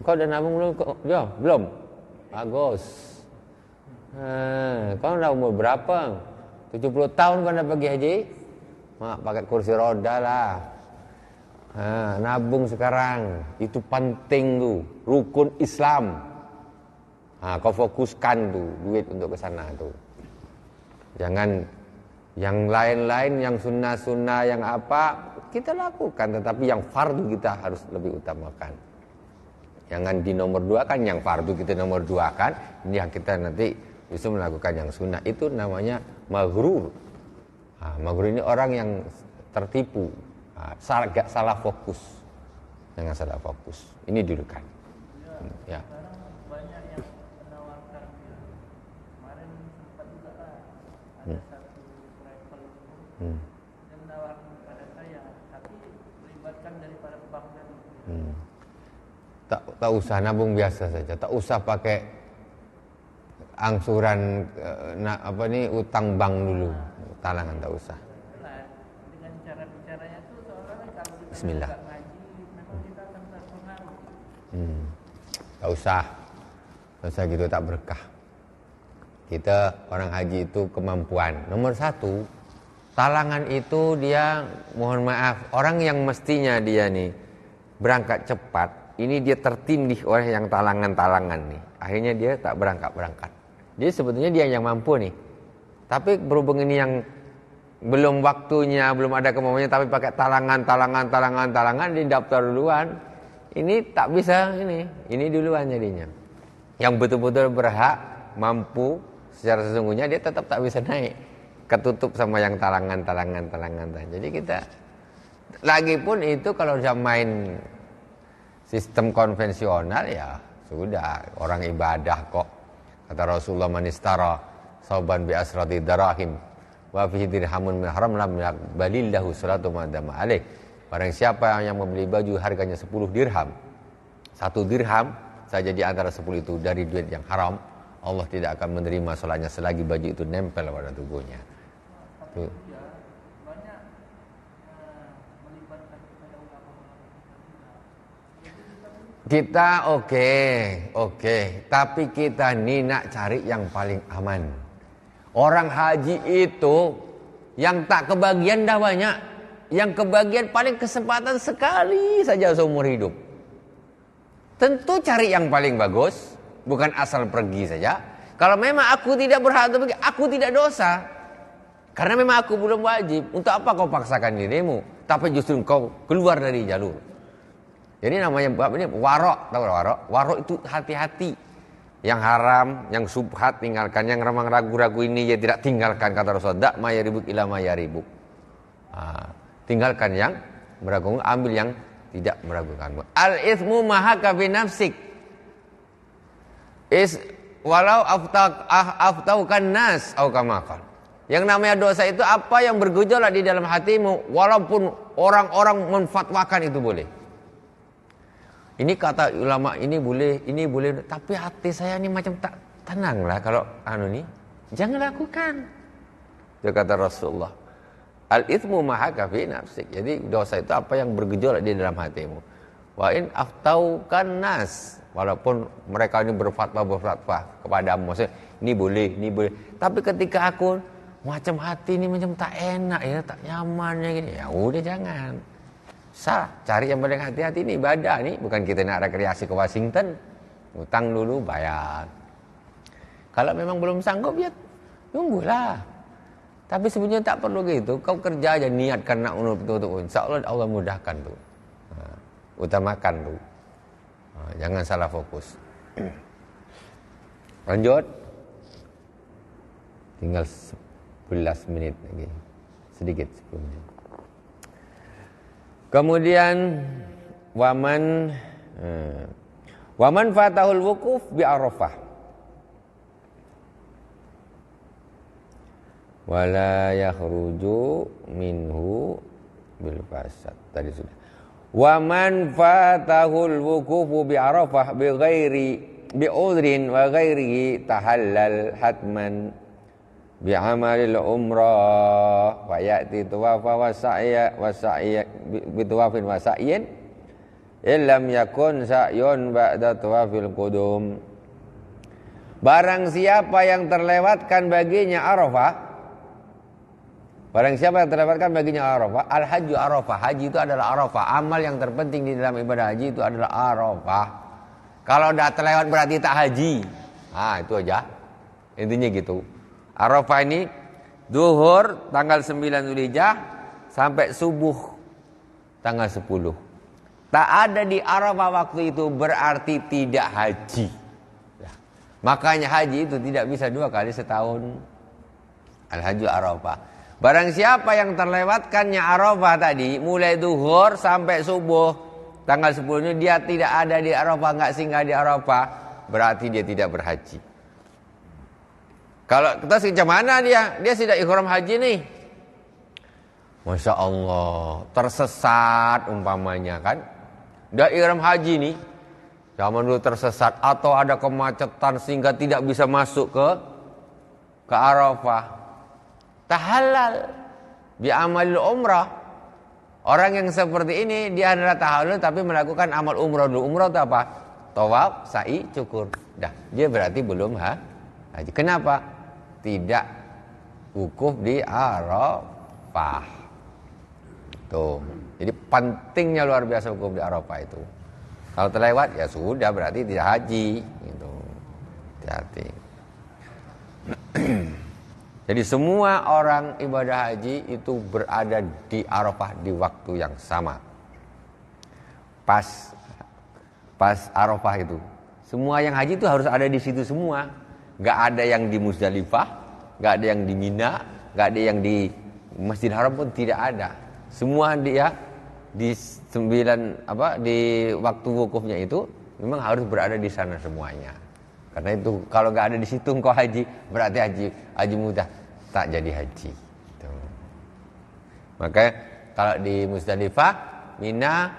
Kau dah nabung belum? Belum. Bagus. Kau dah umur berapa? 70 tahun kau dah pergi haji? Pakai kursi roda lah. Nabung sekarang. Itu penting tuh. Rukun Islam. Kau fokuskan tuh duit untuk ke sana tuh. Jangan yang lain-lain, yang sunnah-sunnah, yang apa kita lakukan, tetapi yang fardu kita harus lebih utamakan. Jangan di nomor 2 kan, yang fardu kita nomor 2 kan, ini yang kita nanti bisa melakukan yang sunnah. Itu namanya maghrur. Maghrur ini orang yang tertipu, salah fokus. Jangan salah fokus. Ini dulu kan. Ya. Sekarang banyak yang menawarkan kemarin ada satu travel itu dia menawarkan kepada saya, tapi melibatkan daripada bank tadi. Tak usah nabung biasa saja, tak usah pakai angsuran utang bank dulu, talangan tak usah. Dengan cara bicaranya tuh seolah-olah kalau kita Bismillah. nggak ngaji, memang kita akan terpengaruh. Tak usah gitu, tak berkah. Kita orang haji itu kemampuan. Nomor 1, talangan itu dia, mohon maaf, orang yang mestinya dia nih berangkat cepat, ini dia tertindih oleh yang talangan-talangan nih. Akhirnya dia tak berangkat. Jadi sebetulnya dia yang mampu nih. Tapi berhubung ini yang belum waktunya, belum ada kemampuannya, tapi pakai talangan, di daftar duluan. Ini tak bisa ini duluan jadinya. Yang betul-betul berhak, mampu secara sesungguhnya, dia tetap tak bisa naik. Ketutup sama yang talangan. Jadi kita, lagi pun itu kalau sudah main sistem konvensional ya sudah, orang ibadah kok. Kata Rasulullah, man istara sauban bi asrati darahim wa fihi dirhamun min haram lam yaqbalillahu salatu madama alaih. Barang siapa yang membeli baju harganya 10 dirham, 1 dirham saja di antara 10 itu dari duit yang haram, Allah tidak akan menerima salatnya selagi baju itu nempel pada tubuhnya. Tuh. Banyak melibatkan kepada ulama. Kita oke, tapi kita nih nak cari yang paling aman. Orang haji itu yang tak kebagian dah banyak, yang kebagian paling kesempatan sekali saja seumur hidup. Tentu cari yang paling bagus, bukan asal pergi saja. Kalau memang aku tidak berhak untuk pergi, aku tidak dosa, karena memang aku belum wajib. Untuk apa kau paksakan dirimu, tapi justru kau keluar dari jalur. Jadi namanya bab ini warok, tahu warok? Warok itu hati-hati. Yang haram, yang subhat tinggalkan, yang remang ragu-ragu ini ya tidak tinggalkan, kata Rasulullah. Ma yaribuk ila ma yaribuk. Tinggalkan yang meragukan, ambil yang tidak meragukan. Al itsmu mahaka fi nafsik. Walau aftaukan nas au kama qala. Yang namanya dosa itu apa yang bergejolak di dalam hatimu, walaupun orang-orang menfatwakan itu boleh. Ini kata ulama ini boleh, tapi hati saya ini macam tak tenang lah kalau nih. Jangan lakukan. Itu kata Rasulullah. Al-itsmu mahaka fi nafsik. Jadi dosa itu apa yang bergejolak di dalam hatimu. Wa in aftaukan nas, walaupun mereka ini berfatwa kepadamu, maksudnya ini boleh. Tapi ketika aku macam hati ini macam tak enak ya, tak nyamannya gini, ya udah jangan. Salah, cari yang paling hati-hati ini ibadah nih, bukan kita nak rekreasi ke Washington. Utang dulu bayar. Kalau memang belum sanggup ya tunggulah. Tapi sebenarnya tak perlu gitu. Kau kerja aja, niatkan nak betul-betul. Insyaallah Allah mudahkan tuh. Utamakan tuh. Jangan salah fokus. Lanjut. Tinggal 11 menit lagi. Sedikit 10 menit. Kemudian waman fatahul wukuf bi Arafah wala yakhruju minhu bil fasad. Tadi sudah. Waman fatahul wukuf bi Arafah bi ghairi bi udrin wa ghairihi tahallal hatman bi'amalil umrah wa ya'ti tawafa wa sa'ya bitawafin wa sa'yin illam yakun sa'yun ba'da tawafil qudum. Barang siapa yang terlewatkan baginya Arafah, al-hajju Arafah. Haji itu adalah Arafah. Amal yang terpenting di dalam ibadah haji itu adalah Arafah. Kalau dah terlewat berarti tak haji. Itu aja. Intinya gitu. Arafah ini zuhur tanggal 9 Zulhijjah sampai subuh tanggal 10. Tak ada di Arafah waktu itu berarti tidak haji. Makanya haji itu tidak bisa 2 kali setahun. Al-hajju Arafah. Barang siapa yang terlewatkannya Arafah tadi, mulai zuhur sampai subuh tanggal 10 ini dia tidak ada di Arafah, enggak singgah di Arafah, berarti dia tidak berhaji. Kalau kita macam mana dia sudah ihram haji nih. Masya Allah, tersesat umpamanya kan. Dah ihram haji nih, zaman dulu tersesat atau ada kemacetan sehingga tidak bisa masuk ke Arafah. Tahallal bi amalil umrah. Orang yang seperti ini dia adalah tahallul tapi melakukan amal umrah dulu. Umrah itu apa? Tawaf, sa'i, cukur. Dah, dia berarti belum haji. Kenapa? Tidak wukuf di Arafah. Tuh. Jadi pentingnya luar biasa wukuf di Arafah itu. Kalau terlewat ya sudah berarti tidak haji gitu. Hati-hati. Jadi semua orang ibadah haji itu berada di Arafah di waktu yang sama. Pas Arafah itu. Semua yang haji itu harus ada di situ semua. Gak ada yang di Muzdalifah, gak ada yang di Mina, gak ada yang di Masjidil Haram pun tidak ada. Semua dia di di waktu wukufnya itu memang harus berada di sana semuanya. Karena itu kalau nggak ada di situ engkau haji berarti haji mudah tak jadi haji. Gitu. Makanya kalau di Muzdalifah, Mina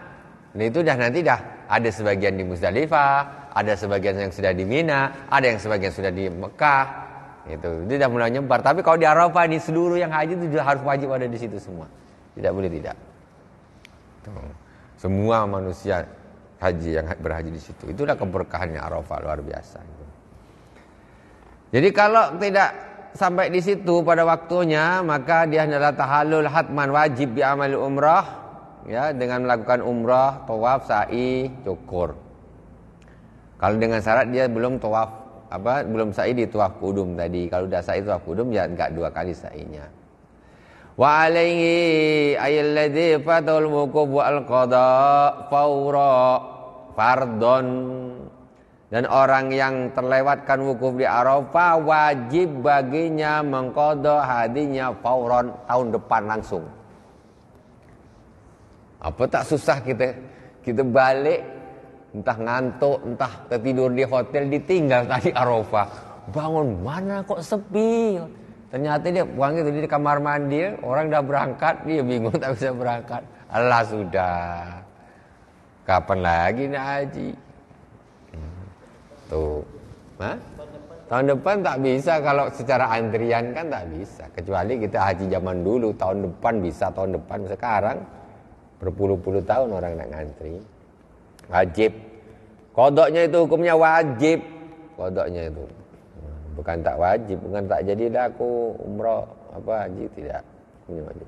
itu nanti ada sebagian di Muzdalifah, ada sebagian yang sudah di Mina, ada yang sebagian sudah di Mekah. Itu sudah mulai nyebar. Tapi kalau di Arafah ini seluruh yang haji itu harus wajib ada di situ semua. Tidak boleh tidak. Tuh. Semua manusia haji yang berhaji di situ. Itulah keberkahannya Arafah luar biasa. Jadi kalau tidak sampai di situ pada waktunya, maka dia adalah tahallul hatman wajib bi amal umrah, ya, dengan melakukan umrah, tawaf, sa'i, cukur. Kalau dengan syarat dia belum tawaf belum sa'i di tawaf qudum tadi. Kalau udah sa'i tawaf qudum ya enggak 2 kali sa'inya. Wa alaihi ayyalladzi fatul wukuf wal qada fawra fardon. Dan orang yang terlewatkan wukuf di Arafah wajib baginya mengqada hadinya fauron tahun depan langsung. Apa tak susah kita balik entah ngantuk, entah tertidur di hotel, ditinggal tadi Arafah. Bangun mana kok sepi. Ternyata dia buang itu di kamar mandi, orang dah berangkat, dia bingung tak bisa berangkat. Allah sudah. Kapan lagi nak haji? Tuh. Hah? Tahun depan tak bisa kalau secara antrian kan tak bisa. Kecuali kita haji zaman dulu, tahun depan bisa, tahun depan. Sekarang berpuluh-puluh tahun orang nak ngantri. Wajib. Kodoknya itu hukumnya wajib. Kodoknya itu. Bukan tak wajib, bukan tak jadilah aku umrah haji, tidak. Ini wajib.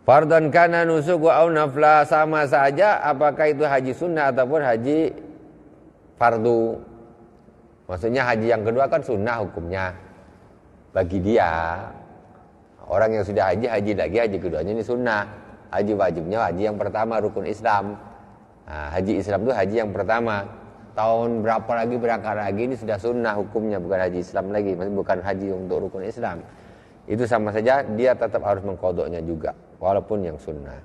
Fardhan kana nusuk wa au nafla, sama saja apakah itu haji sunnah ataupun haji fardu. Maksudnya haji yang kedua kan sunnah hukumnya bagi dia. Orang yang sudah haji lagi, haji keduanya ini sunnah. Haji wajibnya haji yang pertama rukun Islam. Nah, haji Islam itu haji yang pertama. Tahun berapa lagi berangkat lagi ini sudah sunnah hukumnya, bukan haji Islam lagi, bukan haji untuk rukun Islam. Itu sama saja dia tetap harus mengqadanya juga walaupun yang sunnah.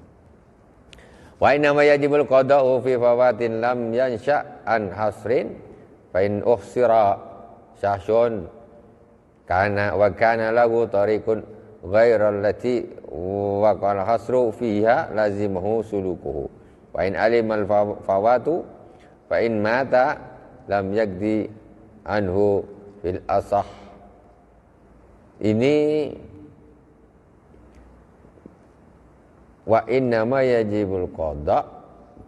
Wa inna ma yajibul qada'u fi fawatin lam yansha an hasrin fa in uhsira syahsun kana wa kana lahu tariqun ghairu allati wa qala hasru fiha lazimuhu sulukuhu wa in alimal fawatu fa in mata lam yagdi anhu fil asah. Ini wa inna ma yajibul qada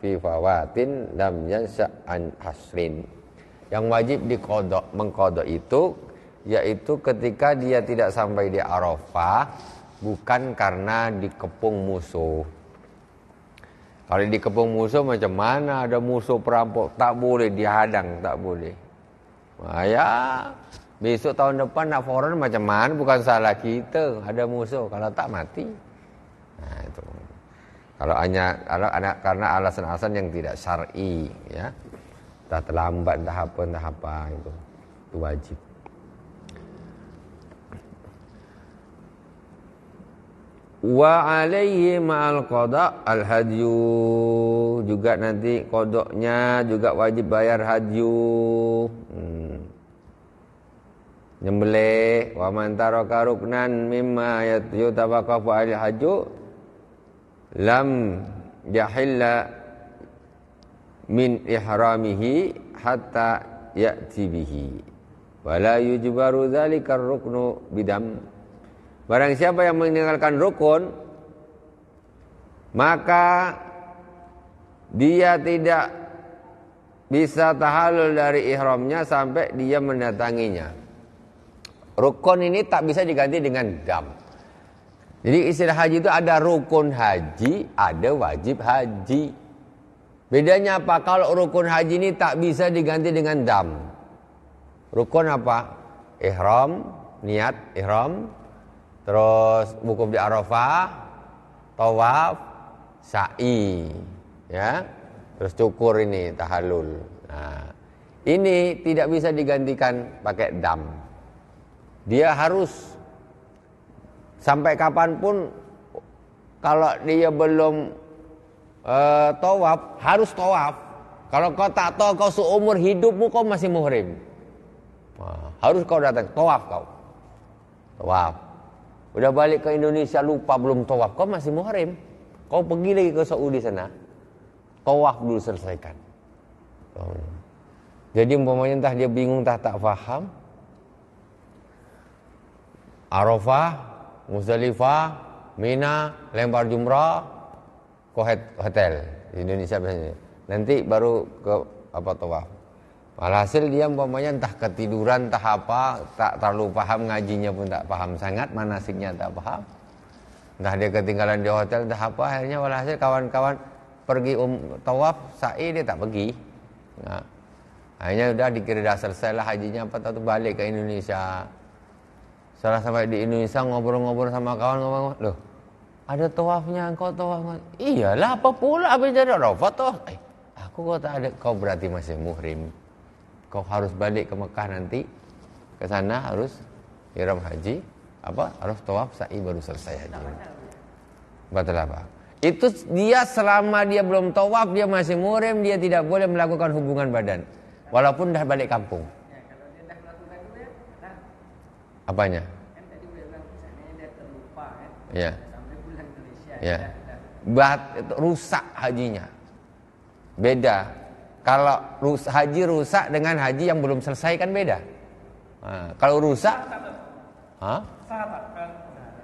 fi fawatin lam yansa an hasrin. Yang wajib mengqada itu yaitu ketika dia tidak sampai di Arafah bukan karena dikepung musuh. Kalau dikepung musuh macam mana? Ada musuh perampok, tak boleh dihadang, tak boleh. Nah, ya besok tahun depan nak foreign macam mana? Bukan salah kita, ada musuh. Kalau tak mati. Nah itu. Kalau karena alasan-alasan yang tidak syar'i, ya, entah terlambat, entah apa itu wajib. Wa alaihi ma'al qada al hadyu, juga nanti kodoknya juga wajib bayar hadyu. nyembelih, wa man taraka ruknan mimma yutawaqafu alil haju lam yahilla min ihramihi hatta ya'ti bihi wala yujbaru dzalikar ruknu bidam. Barang siapa yang meninggalkan rukun, maka dia tidak bisa tahallul dari ihramnya sampai dia mendatanginya. Rukun ini tak bisa diganti dengan dam. Jadi istilah haji itu ada rukun haji, ada wajib haji. Bedanya apa? Kalau rukun haji ini tak bisa diganti dengan dam. Rukun apa? Ihram, niat ihram, terus wukuf di Arafah, tawaf, sa'i, ya. Terus cukur ini tahallul. Nah, ini tidak bisa digantikan pakai dam. Dia harus sampai kapanpun kalau dia belum tawaf, harus tawaf. Kalau kau tak tahu, kau seumur hidupmu kau masih muhrim. Nah, harus kau datang tawaf kau. Tawaf. Udah balik ke Indonesia lupa belum tawaf, kau masih muhrim. Kau pergi lagi ke Saudi sana, tawaf dulu selesaikan. Jadi umpamanya entah dia bingung, entah tak faham, Arafah, Muzdalifah, Mina, lempar jumrah, ke hotel di Indonesia biasanya. Nanti baru ke tawaf. Walhasil dia umpamanya entah ketiduran, entah apa, tak terlalu paham, ngajinya pun tak paham sangat, manasiknya tak paham. Entah dia ketinggalan di hotel, entah apa, akhirnya walhasil kawan-kawan pergi tawaf, sa'i dia tak pergi. Nah, akhirnya udah dikira dah selesai lah hajinya, apa tahu balik ke Indonesia. Setelah sampai di Indonesia ngobrol-ngobrol sama kawan, ngomong, loh, ada tawafnya, engkau tawaf? Iyalah, apa pula habis dari Arafah toh? Aku kau tak ada, kau berarti masih muhrim. Kau harus balik ke Mekah nanti, ke sana harus ihram haji, harus tawaf sa'i baru selesai haji. Betul apa? Itu dia selama dia belum tawaf, dia masih muhrim, dia tidak boleh melakukan hubungan badan, walaupun dah balik kampung. Ya, kalau dia dah melakukan dulu ya, Apanya? kan tadi gue bilang misalnya dia terlupa kan, Ya. sampai pulang Indonesia. Ya. Itu rusak hajinya. Beda. Kalau haji rusak dengan haji yang belum selesai kan beda. Nah, kalau rusak,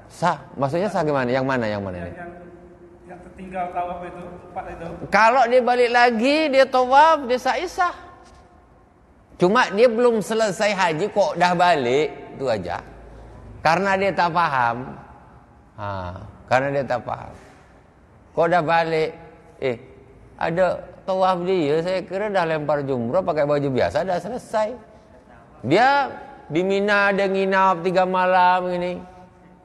sah. Maksudnya sah gimana? Yang mana ini? Yang tertinggal tawaf itu, 4 itu. Kalau dia balik lagi, dia tawaf, dia sa'i sah. Cuma dia belum selesai haji kok dah balik, itu aja. Karena dia tak paham. Karena dia tak paham. Kok dah balik? Ada tawaf dia, saya kira dah lempar jumrah pakai baju biasa, dah selesai. Dia di Mina ada nginap 3 malam ini.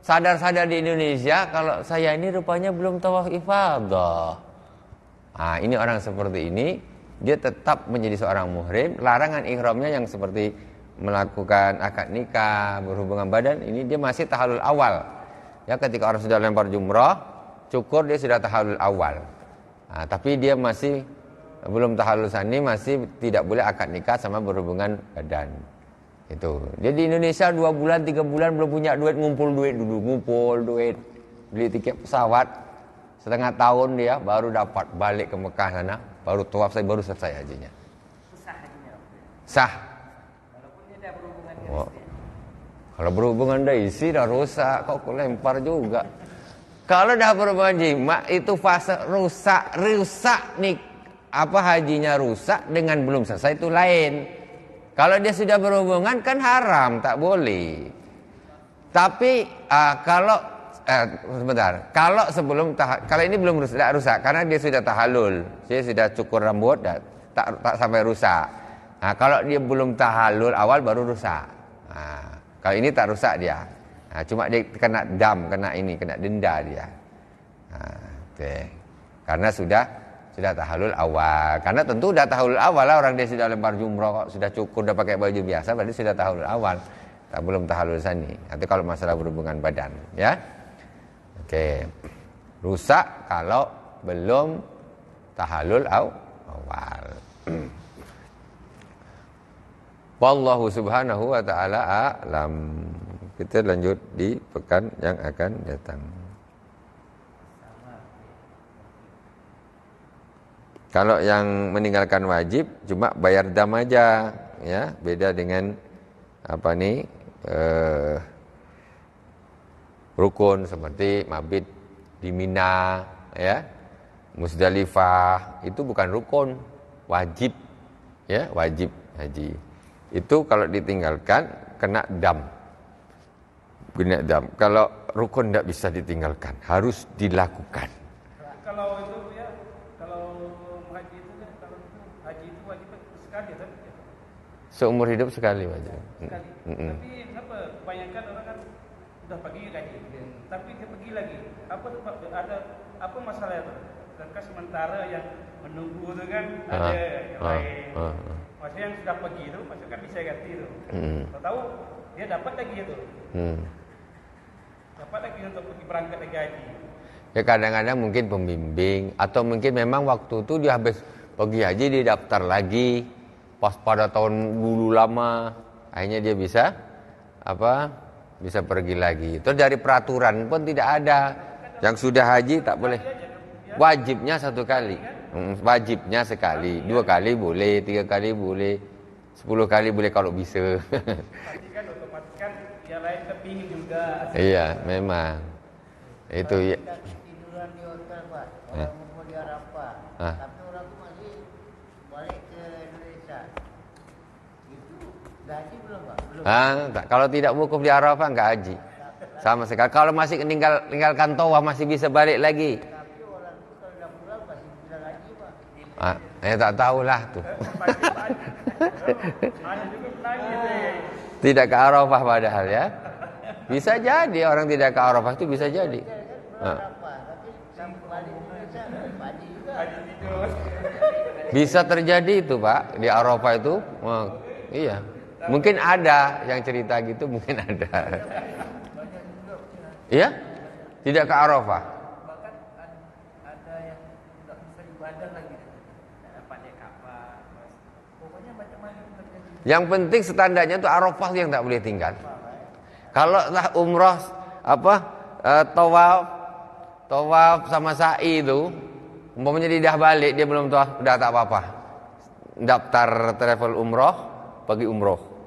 Sadar-sadar di Indonesia kalau saya ini rupanya belum tawaf ifadah. Ini orang seperti ini, dia tetap menjadi seorang muhrim. Larangan ihramnya yang seperti melakukan akad nikah, berhubungan badan, ini dia masih tahallul awal. Ya, ketika orang sudah lempar jumrah, cukur dia sudah tahallul awal. Tapi dia masih belum tahallul sani, masih tidak boleh akad nikah sama berhubungan badan. Itu. Dia di Indonesia 2 bulan, 3 bulan belum punya duit, ngumpul duit, beli tiket pesawat. Setengah tahun dia baru dapat balik ke Mekah sana, baru tawaf, baru selesai hajinya. Sah hajinya. Sah. Walaupun dia dah berhubungan dengan istri. Kalau berhubungan dengan istri dah rusak, kok lempar juga. Kalau dah berhubungan jima itu fase rusak nih, hajinya rusak dengan belum selesai itu lain. Kalau dia sudah berhubungan kan haram, tak boleh. Tapi kalau sebelum kalau ini belum rusak karena dia sudah tahallul, dia sudah cukur rambut, tak sampai rusak. Kalau dia belum tahallul awal baru rusak. Kalau ini tak rusak dia. Cuma dia kena dam, kena denda dia. Karena sudah tahallul awal. Karena tentu sudah tahallul awal lah, orang dia sudah lempar jumrah kok, sudah cukur, sudah pakai baju biasa, berarti sudah tahallul awal. Tak belum tahallul sani. Atau kalau masalah berhubungan badan, ya. Oke. Rusak kalau belum tahallul awal. Wallahu subhanahu wa ta'ala a'lam. Kita lanjut di pekan yang akan datang. Kalau yang meninggalkan wajib cuma bayar dam aja, ya, beda dengan apa nih rukun seperti mabit di Mina, ya, Musdalifah, itu bukan rukun, wajib, ya, wajib haji. Itu kalau ditinggalkan kena dam. Kena dam. Kalau rukun tidak bisa ditinggalkan, harus dilakukan. Kalau itu ya, kalau haji itu kan, kalau itu haji itu wajib sekali ya, tapi Seumur hidup sekali wajib. sekali. Tapi apa? Kebanyakan orang kan udah pergi haji, tapi dia pergi lagi. Apa tuh Pak? Ada apa masalah itu? Karena sementara yang menunggu itu kan ada yang lain. Maksudnya yang sudah pergi itu, maksudnya kan bisa ganti itu. Tahu dia dapat lagi itu. Dapat lagi untuk pergi berangkat lagi haji. Ya kadang-kadang mungkin pembimbing atau mungkin memang waktu itu dia habis pergi haji dia daftar lagi pas pada tahun dulu lama, akhirnya dia bisa bisa pergi lagi. Terus dari peraturan pun tidak ada yang sudah haji tak boleh, wajibnya 1 kali, wajibnya sekali, 2 kali boleh, 3 kali boleh, 10 kali boleh kalau bisa. Pasti kan otomatis kan yang lain kepingin juga. Iya memang itu ya. Tiduran di hotel Pak, orang ngumpul di Arafah, tapi orang itu masih balik ke Indonesia. Itu gaji belum Pak? Belum. Kalau tidak wukuf di Arafah enggak haji sama sekali. Kalau masih meninggalkan tawaf masih bisa balik lagi. Tapi orang itu kalau udah pulang masih bilang haji Pak. Tak tahulah tuh. Ada juga penanya deh. Tidak ke Arafah padahal ya. Bisa jadi orang tidak ke Arafah itu bisa jadi. Arafah, tapi sampai balik Indonesia haji juga. Haji tidur. Bisa terjadi itu Pak di Arafah itu. Iya. Mungkin ada yang cerita gitu, mungkin ada. Iya? Tidak ke Arafah. Bahkan ada yang nggak bisa ibadah lagi. Pandai Ka'bah. Pokoknya macam-macam terjadi. Yang penting standarnya itu Arafah yang tak boleh tinggal. Kalau lah umrah tawaf sama sa'i itu, umpamanya dia dah balik dia belum tawaf, udah tak apa-apa. Daftar travel umrah, pergi umrah.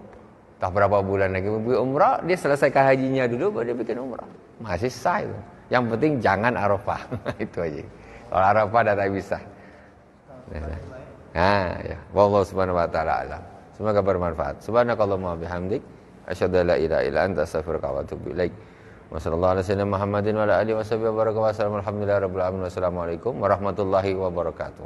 Tak berapa bulan lagi pergi umrah, dia selesaikan hajinya dulu baru dia bikin umrah. Masih sah itu. Yang penting jangan Arafah. Itu aja. Kalau Arafah dah tak bisa. Ya. Wallahu subhanahu wa ta'ala alam. Semoga bermanfaat. Subhanakallahumma bihamdik asyhadu an la ilaha illa anta astaghfiruka wa atubu ilaik. Wassallallahu ala sayyidina Muhammadin wa ala alihi washabihi wa baraka wa sallam. Alhamdulillahirabbil alamin. Wassalamualaikum warahmatullahi wabarakatuh.